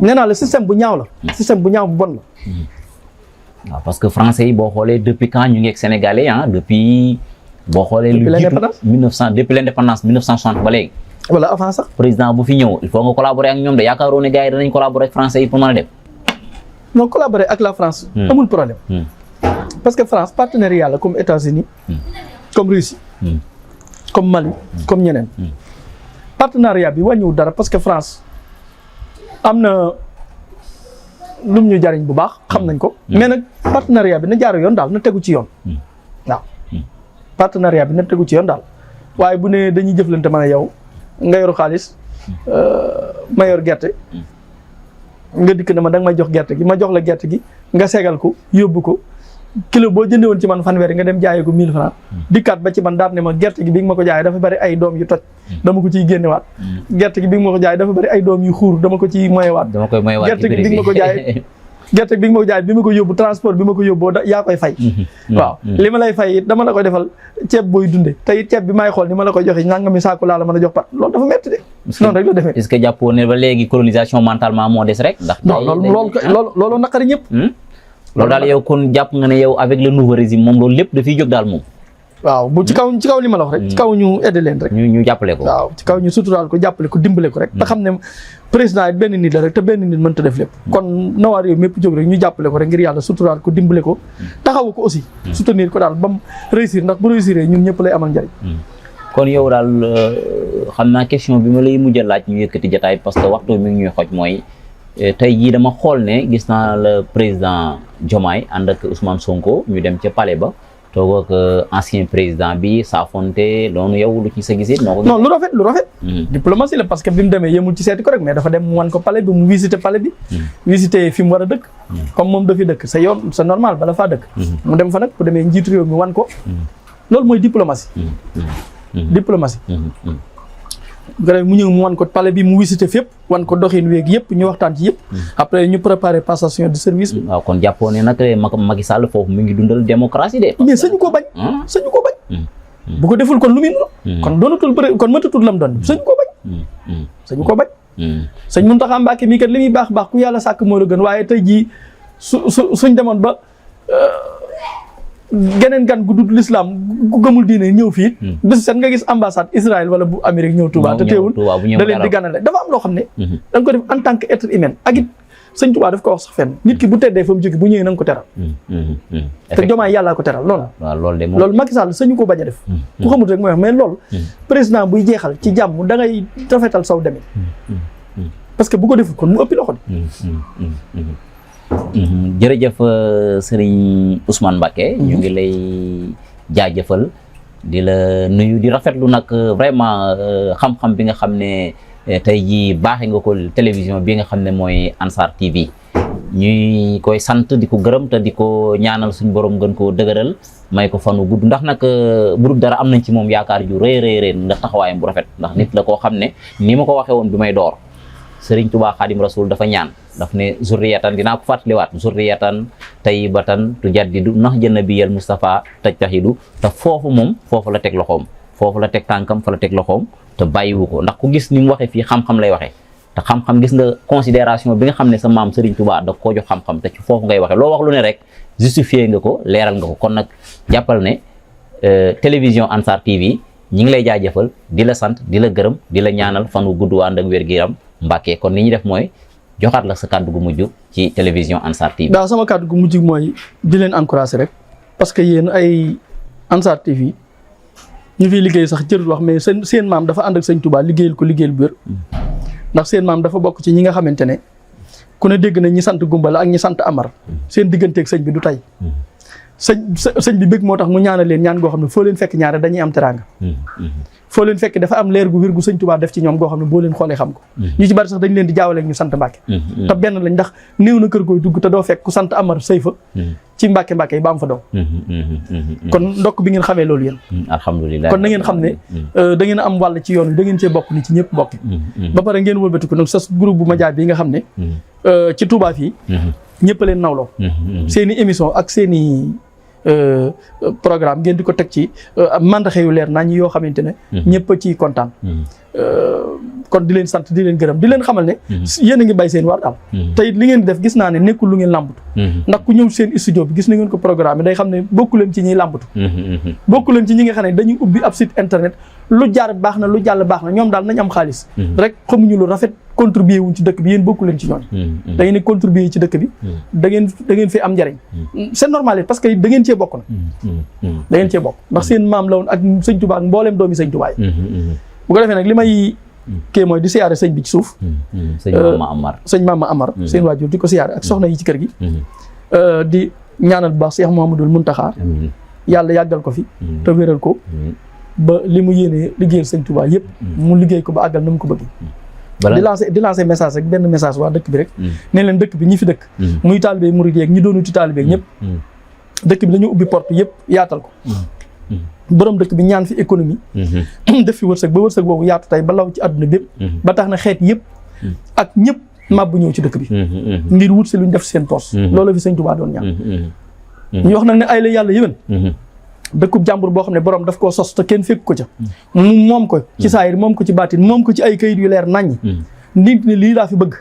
[SPEAKER 3] nee naa la système bu ñaaw la. système bu ñaaw bu bon la.
[SPEAKER 2] waaw parce que français yi boo xoolee depuis quand ñu ngi ak sénégalais depuis. boo xoolee lu jiitu 1900 depuis l'indépendance 1960 ba léegi.
[SPEAKER 3] wala avant sax.
[SPEAKER 2] président bu fi ñëw il faut nga collaborer ak ñoom de yaakaaroo ne gars yi danañ collaborer ak français yi pour mën a dem.
[SPEAKER 3] non collaborer ak la France. amul problème. parce que France partenariat la comme États-Unis comme Russie. comme Mali comme ñeneen. partenariat bi wàññiwul dara parce que France am na lum ñu jariñ bu baax xam nañ ko. mais nag partenariat bi na jaar yoon daal na tegu ci yoon. waaw partenariat bi na tegu ci yoon daal waaye bu ne dañuy jëflante man a yow nga yor xaalis ma yor gerte nga dikk na ma danga may jox gerte gi ma jox la gerte gi nga segal ko yóbbu ko kilo boo jëndee woon ci man fanweeri nga dem jaayee ko 1000 francs dikkaat ba ci man daal ne ma gerte gi bi nga ma ko jaayee dafa bari ay doom yu toj dama ko ciy génnewaat gerte gi bi nga ma ko jaayee dafa bari ay doom yu xuur dama ko ciy moyewaat gerte gi bi nga ma ko jaayee gerte bi nga ma ko jaay bi ma ko yóbbu transport bi ma ko yóbboo yaa koy fay waaw li ma lay fay it dama la koy defal ceeb booy dunde te it ceeb bi may xool ni ma la koy joxe nangami saako laa la mën a jox pat loolu dafa metti de noonu rek la defee
[SPEAKER 2] est-ce que jàppoo ne ba léegi colonisation mentalement moo des rek ndax
[SPEAKER 3] non loolu naqari ñëpp
[SPEAKER 2] loolu daal yow kon jàpp nga ne yow avec le nouveau régime moom loolu lépp dafiy jóg daal moom
[SPEAKER 3] waaw bu ci kaw li ma la wax rek ci kaw ñu aider leen rek
[SPEAKER 2] ñu jàppale ko
[SPEAKER 3] waaw ci kaw ñu suturaal ko jàppale ko dimbale ko rek te xam ne président it benn nit la rek te benn nit mënta def lépp kon nawaa réew mépp jóg rek ñu jàppale ko rek ngir yàlla suturaal ko dimbale ko taxawu ko aussi soutenir ko daal ba mu réussir ndax bu réussir ñun ñëpp lay amal njariñ
[SPEAKER 2] kon yow daal xam naa question bi ma lay mujj a laaj ñu yëkkati jotaay parce que waxtu mi ngi ñuy xoj mooy tey jii dama xool ne gis naa le président Diomaye ànd ak Ousmane Sonko ñu dem ca palais ba toog ak ancien président bi saafonte loolu yow lu ci sa gisee noo ko
[SPEAKER 3] non lu rafet diplomatie la parce que bi mu demee yemul ci seeti ko rek mais dafa dem mu wan ko palais bi mu visiter palais bi visiter fi mu war a dëkk comme moom dafi dëkk c'est yoon c'est normal bala faa dëkk mu dem fa nag bu demee njiitu réew mi wan ko loolu mooy diplomatie diplomatie mu ñëw mu wan ko palais bi mu visiter fépp wan ko doxin weeg yëpp ñu waxtaan ci yëpp après ñu préparer passation de service bi
[SPEAKER 2] waaw kon jàppoo ne nag Macky Sall foofu mu ngi dundal démocratie de
[SPEAKER 3] mais sañu koo bañ bu ko deful kon lu muy nuru kon doonatul kon mëtatul lam doon sañu koo bañ sëñ Mountakha Mbacké mii kat li muy baax ku yàlla sàkk moo la gën waaye tey jii suñ demoon ba geneen gan gu dul l'islam gu gëmul diine ñëw fii bés set nga gis ambassade Israël wala bu Amérique ñëw Touba te teewul da leen di ganale dafa am loo xam ne da nga ko def en tant que être humain ak it sëñ Touba daf ko wax sax fenn nit ki bu teddee fa mu jóge bu ñëwee na nga ko teral te Diomaye yàllaa ko teral loolu Macky Sall sañu ko bañ a def ku xamul rek mooy wax mais loolu président buy jeexal ci jàmm da ngay rafetal saw demee parce que bu ko deful kon mu ëppi loxo
[SPEAKER 2] jërëjëf Serigne Ousmane Mbacké ñu ngi lay jaajëfal di la nuyu di rafetlu nag vraiment xam-xam bi nga xam ne tey jii baaxee nga ko télévision bi nga xam ne mooy Ansar TV ñuy koy sant di ko gërëm te di ko ñaanal suñu borom gën koo dëgëral may ko fanu gudd ndax nag bu dul dara am nañ ci moom yaakaar ju rëy ndax taxawaayam bu rafet ndax nit la koo xam ne ni ma ko waxee woon bi may door Serigne Touba Khadim Rasoul dafa ñaan daf ne zurriyatan dinaa ko fàttaliwaat zurriyatan tayyibatan tujaddidu nax jënna biyal Moustapha tajtahidu te foofu moom foofu la teg loxoom foofu la teg tànkam fa la teg loxoom te bàyyiwu ko ndax ku gis ni mu waxee fii xam-xam lay waxee te xam-xam gis nga considération bi nga xam ne sa maam Serigne Touba da koo jox xam-xam te ci foofu ngay waxee loo wax lu ne rek justifié nga ko leeral nga ko kon nag jàppal ne télévision Ansar TV ñi ngi lay jaajëfal di la sant di la gërëm di la ñaanal fan wu gudd ànd ak wér-gu-yaram Mbacké kon li ñu def mooy joxaat la sa kàddu gu mujj ci télévision Ansar TV.
[SPEAKER 3] waaw sama kàddu gu mujj mooy di leen encourager rek parce que yéen ay Ansar TV ñu fiy liggéey sax jërul wax mais seen maam dafa ànd ak sëñ Touba liggéeyal ko liggéeyal bu wér ndax seen maam dafa bokk ci ñi nga xamante ne ku ne dégg na ñi sant Gumbala ak ñi sant Amar seen digganteeg sëñ bi du tey sëñ bi bëgg moo tax mu ñaanal leen ñaan goo xam ne foo leen fekk ñaare dañuy am teraanga foo leen fekk dafa am leer gu wér gu sëñ Touba def ci ñoom goo xam ne boo leen xoolee xam ko ñu ci bari sax dañ leen di jaawale ak ñu sant Mbacké te benn lañ ndax néew na kër gooy dugg te doo fekk ku sant Amar sëy fa ci Mbacké yi ba am fa doom kon ndokk bi ngeen xamee loolu yéen
[SPEAKER 2] alhamdulilah
[SPEAKER 3] kon na ngeen xam ne da ngeen am wàll ci yoon wi da ngeen cee bokk ni ci ñëpp bokk ba pare ngeen wëlbatiku nag sa groupe bu Média bi nga xam ne ci Touba fii ñëpp a leen nawloo seen i émission ak seen i programme ngeen di ko teg ci mandaxe yu leer nañ yoo xamante ne ñëpp a ciy kontaan kon di leen sant di leen gërëm di leen xamal ne yéen a ngi bay seen waar daal te it li ngeen di def gis naa ne nekkul lu ngeen làmbatu ndax ku ñëw seen studio bi gis na ngeen ko programme day xam ne bokku leen ci ñiy làmbatu bokku leen ci ñi nga xam ne dañuy ubbi ab site internet lu jaar baax na lu jàll baax na ñoom daal nañ am xaalis rek xamuñu lu rafet contribuer wuñ ci dëkk bi yéen bokku leen ci ñoon da ngeen contribuer ci dëkk bi da ngeen fi am njariñ c'est normal parce que da ngeen cee bokk na da ngeen cee bokk ndax seen maam la woon ak sëñ Tuubaa ak mbooleem doomi sëñ Tuubaa yi bu ko defee nag li may kii mooy di siyaare sëñ bi ci suuf sëñ Mama Amar seen waajur di ko siyaare ak soxna yi ci kër gi di ñaanal bu baax Cheikh Mouhamadoul Mountakha yàlla yàggal ko fi te wéral ko ba li mu yéenee liggéeyal sëñ Tuubaa yëpp mu liggéey ko ba àggal na mu ko bëgg di lancer message rek benn message waa dëkk bi rek ne leen dëkk bi ñi fi dëkk muy taalibe murid yeeg ñi doonuti taalibe ñëpp dëkk bi dañu ubbi porte yëpp yaatal ko borom dëkk bi ñaan fi économie def fi wërsëg ba wërsëg boobu yaatu tey ba law ci àdduna bépp ba tax na xeet yëpp ak ñëpp màbbu ñëw ci dëkk bi ngir wut si luñ def seen poos loolu fi sëñ Tuubaa doon ñaan ñu wax nag ne ay la yàlla yéwén dëkkub jàmbur boo xam ne borom daf koo sos te kenn fekk ko ca mu moom ko ci saayir moom ko ci baatin moom ko ci ay kayit yu leer naññi nit ne lii laa fi bëgg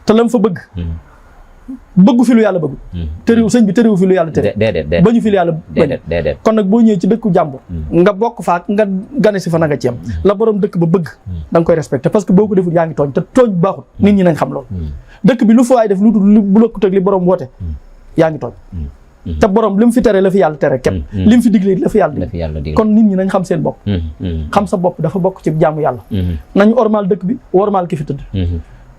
[SPEAKER 3] te lam fa bëgg bëggu fi lu yàlla bëggu tëriw sëñ bi tëriw fi lu yàlla tere bañu fi lu yàlla bañ kon nag boo ñëwee ci dëkku jàmbur nga bokk faak nga gane si fa na nga ci am la borom dëkk ba bëgg da nga koy respecté parce que boo ko deful yaa ngi tooñ te tooñ baaxul nit ñi nañ xam loolu dëkk bi lu fa waay def lu dul bu lokkut ak li borom woote yaa ngi tooñ te borom li mu fi tere la fi yàlla tere képp li mu fi digle la fi yàlla digle kon nit ñi nañ xam seen bopp xam sa bopp dafa bokk ci jaamu yàlla nañu ormal dëkk bi ormal ki fi tëdd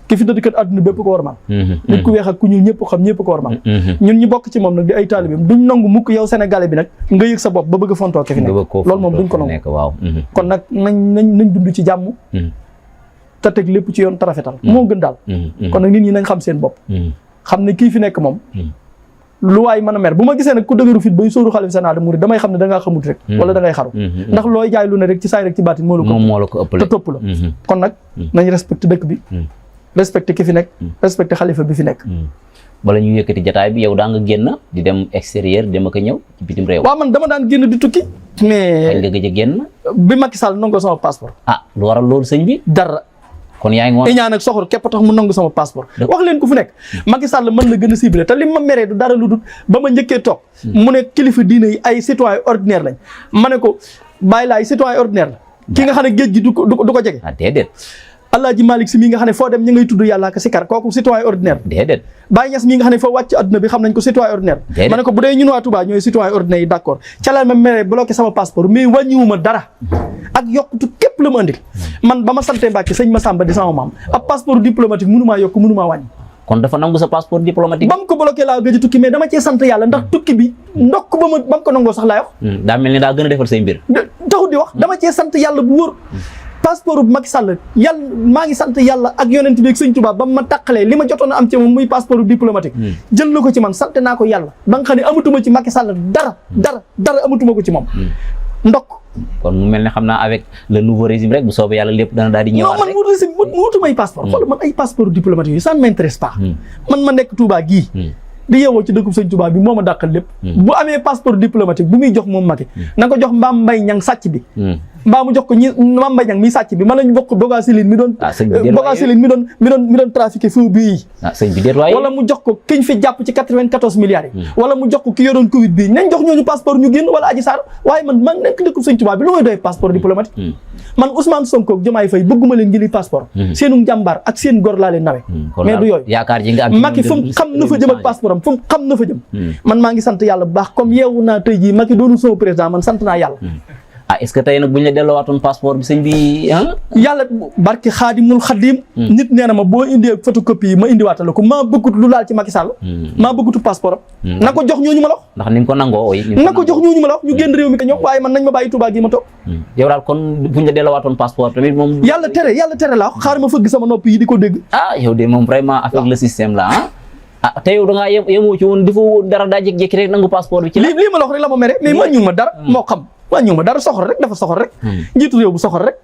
[SPEAKER 3] ki fi tëdd kat àdduna bépp ko warmal nit ku weex ak ku ñuul ñëpp xam ñëpp ko warmal ñun ñu bokk ci moom nag di ay taalibeem duñ nangu mukk yow sénégalais bi nag nga yëg sa bopp ba bëgg a fontoo ki fi nekk loolu moom duñ ko nangu kon nag nañ dund ci jàmm te teg lépp ci yoon tarafetal moo gën daal kon nag nit ñi nañ xam seen bopp xam ne kii fi nekk moom lu waay mën a mer bu ma gisee nag ku dëgëru fit bay sóoru xalifa général des mourides damay xam ne da ngaa xamut rek wala da ngay xaru ndax looy jaay lu ne rek ci saay rek ci baatin moo la ko ëppale te topp la kon nag nañ respecté dëkk bi respecté ki fi nekk respecté xalifa bi fi nekk
[SPEAKER 2] bala ñu yëkkati jataay bi yow daa nga génn di dem extérieur dem ak a ñëw ci bitim réew
[SPEAKER 3] waaw man dama daan génn di tukki mais
[SPEAKER 2] kañ nga gëj a génn
[SPEAKER 3] bi Macky Sall nangoo sama passeport
[SPEAKER 2] lu waral loolu sëñ bi
[SPEAKER 3] dara
[SPEAKER 2] kon yaa ngi woon
[SPEAKER 3] ñaan ak soxor képp tax mu nangu sama passeport wax leen ku fu nekk Macky Sall mën la gën a ciblé te li ma meree du dara lu dul ba ma njëkkee toog mu ne kilifa diine yi ay citoyen ordinaire lañ ma ne ko bàyyi laay citoyen ordinaire la ki nga xam ne géej gi du ko jege
[SPEAKER 2] déedéet
[SPEAKER 3] Alaaji Malick Si mii nga xam ne foo dem ñu ngay tudd yàlla ak sikar kooku citoyen ordinaire
[SPEAKER 2] déedéet
[SPEAKER 3] Baye Niass mii nga xam ne foo wàcc adduna bi xam nañ ko citoyen ordinaire ma ne ko bu dee ñun waa Touba ñooy citoyen ordinaire yi d'accord ca la ma mere bloqué sama passeport mais wàññiwuma dara ak yokkutu képp la ma andil man ba ma sante Mbàkke sëñ Massamba di sama maam ab passeport diplomatique mënumaa yokk mënumaa wàññi
[SPEAKER 2] kon dafa nangu sa passeport diplomatique
[SPEAKER 3] ba mu ko bloqué laa gëj a tukki mais dama cee sant yàlla ndax tukki bi ndokk ba mu ko nangoo sax laay wax
[SPEAKER 2] daa mel ni daa gën a defal say mbir
[SPEAKER 3] taxut di wax dama cee sant yàlla bu wóor passeport bu Macky Sall yàlla maa ngi sant yàlla ak yonent bi ak sëñ Touba ba ma tàqalee li ma jotoon a am ci moom muy passeport diplomatique jël na ko ci man sant naa ko yàlla ba nga xam ne amatuma ci Macky Sall dara amatuma ko ci moom ndokk
[SPEAKER 2] kon mu mel ne xam naa avec le nouveau régime rek bu soobee yàlla lépp dana daal di ñëwaat
[SPEAKER 3] non man mu régime mu wutuma ay passeport xool man ay passeport diplomatique yi ça ne m'intéresse pas man ma nekk Touba gii di yeewoo ci dëkkub sëñ Touba bi moo ma dàqal lépp bu amee passeport diplomatique bu muy jox moom Macky na ko jox Mbaam Mbay Ñang sàcc bi mbaa mu jox ko ñi Mbaam Mbay Ñang mi sàcc bi man lañu bokk Boga Siline mi doon trafiqué feu bii wala mu jox ko kiñ fi jàpp ci 94 milliards yi wala mu jox ko ki yoroon Covid bii nañ jox ñooñu passeport ñu génn wala Adji Sarr waaye man maa ngi nekk dëkkub sëñ Touba bi lu may doy passeport diplomatique man Ousmane Sonko ak Diomaye Faye bëgguma leen jëli passeport seenu njàmbaar ak seen góor laa leen nawe mais du yooyu Macky fu mu xam na fa jëm ak passeport am fu mu xam na fa jëm man maa ngi sant yàlla bu baax comme yeewu naa tey jii Macky doonu sama président man sant naa yàlla
[SPEAKER 2] est-ce que tey nag bu ñu la delloowaatoon passeport bi sëñ bi
[SPEAKER 3] yàlla barke xaadimul xadim nit nee na ma boo indee photocopie yi ma indiwaatal ko maa bëggut lu laal ci Macky Sall maa bëggutu passeport am na ko jox ñooñu ma la wax
[SPEAKER 2] ndax ni nga ko nangoo
[SPEAKER 3] na ko jox ñooñu ma la wax ñu génn réew mi ko ñoom waaye man nañ ma bàyyi Touba gi ma toog
[SPEAKER 2] yow daal kon bu ñu la delloowaatoon passeport tamit moom
[SPEAKER 3] yàlla tere la wax xaar ma fëgg sama nopp yi di ko dégg
[SPEAKER 2] yow de moom vraiment avec le système là te yow da ngaa yemoo ci woon dafa dara daa jékki-jékki rek nangu passeport bi ci la
[SPEAKER 3] lii ma la wax rek la ma mere mais ma ñu ma dara moo xam waa ñëw ma dara soxor rek dafa soxor rek njiitu réew bu soxor rek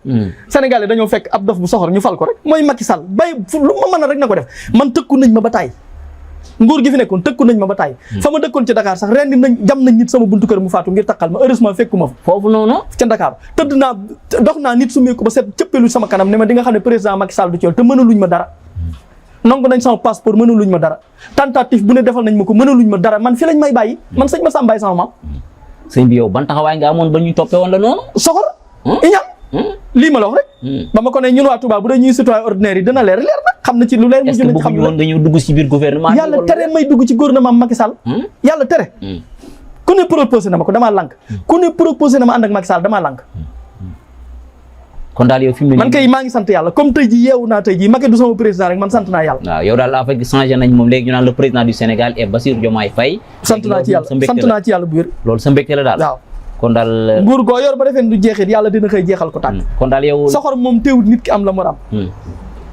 [SPEAKER 3] Sénégalais dañoo fekk ab dof bu soxor ñu fal ko rek mooy Macky Sall bay lu ma mën a rek na ko def man tëkku nañ ma ba taay nguur gi fi nekkoon tëkku nañ ma ba tàyyi fa ma dëkkoon ci Dakar sax rendi nañ jam nañ nit sama buntu kër mu faatu ngir takkal ma heureusement fekkuma fa
[SPEAKER 2] foofu noonu
[SPEAKER 3] ca Dakar tëdd naa dox naa nit sumeeku ba set cëppelu sama kanam ne ma di nga xam ne président Macky Sall du ci yow te mënaluñ ma dara nangu nañ sama passeport mënaluñ ma dara tentative bu ne defal nañ ma ko mënaluñ ma dara man fi lañ may bàyyi man sëñ Massamba Mbaye sama maam
[SPEAKER 2] sëñ bi yow ban taxawaay nga amoon ba ñu toppee woon la noonu
[SPEAKER 3] soxor iñaan lii ma la wax rek ba ma ko ne ñun waa Touba bu dee ñuy citoyen ordinaire yi dina leer na xam na ci lu leer mujj nañ xam
[SPEAKER 2] woon nga ñëw dugg ci biir gouvernement
[SPEAKER 3] yàlla tere may dugg ci gouvernement Macky Sall yàlla tere ku ne proposé na ma ko damaa lànk ku ne proposé na ma ànd ak Macky Sall damaa lànk
[SPEAKER 2] kon daal yow fi mu ne
[SPEAKER 3] man kay maa ngi sant yàlla comme tey ji yeewu naa tey ji Macky du sama président rek man sant naa yàlla
[SPEAKER 2] waaw yow daal affaire changé nañ moom léegi ñu naan le président du Sénégal est Bassirou Diomaye Faye
[SPEAKER 3] sant naa ci yàlla bu wér
[SPEAKER 2] loolu sa mbégte la daal
[SPEAKER 3] waaw
[SPEAKER 2] kon daal
[SPEAKER 3] nguur goo yor ba defee du jeexit yàlla dina xëy jeexal ko tàkk
[SPEAKER 2] kon daal yow
[SPEAKER 3] soxor moom teewut nit ki am la mu am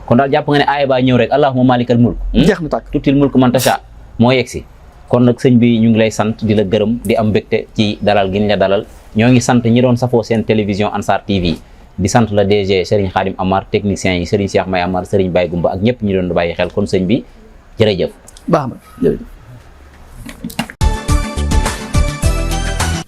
[SPEAKER 2] kon daal jàpp nga ne aaya baa ñëw rek allahumma malikal mulk
[SPEAKER 3] jeex na tàkk
[SPEAKER 2] tuutil mulk man tasha moo yegsi kon nag sëñ bi ñu ngi lay sant di la gërëm di am mbégte ci dalal gi ñu la dalal ñoo ngi sant ñi doon safoo seen télévision Ansar TV di sant la DG Serigne Khadim Amar technicien yi Serigne Cheikh May Amar Serigne Baye Goumba ak ñëpp ñi doon bàyyi xel kon sëñ bi jërëjëf
[SPEAKER 3] baax na jërëjëf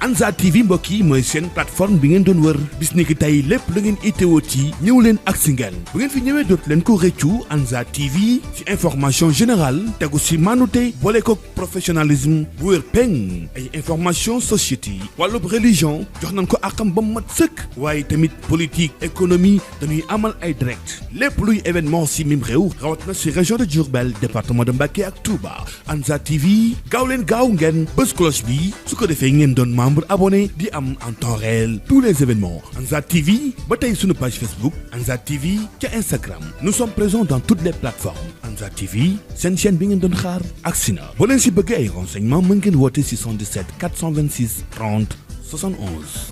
[SPEAKER 1] Ansar TV mbokk yi mooy seen plateforme bi ngeen doon wër bis ni ki tey lépp lu ngeen itteewoo ci ñëw leen ak si ngeen bu ngeen fi ñëwee dootu leen ko rëccu Ansar TV ci information générale tegu si manute boole ko professionnalisme bu wér peng ay information société wàllub religion jox nañ ko akam ba mat sëkk waaye tamit politique économie dañuy amal ay direct lépp luy événement si mim réew rawat na si région de Diourbel département de Mbacké ak Touba Ansar TV gaaw leen gaaw ngeen bës cloche bi su ko defee ngeen doon membre abonné di am en temps réel tous les événements Ansar TV ba tey sunu page Facebook Ansar TV ca Instagram nous sommes présents dans toutes les plateformes Ansar TV seen chaîne bi ngeen doon xaar agsi na boo leen si bëgg ay renseignements mën ngeen woote si 77 426 30 71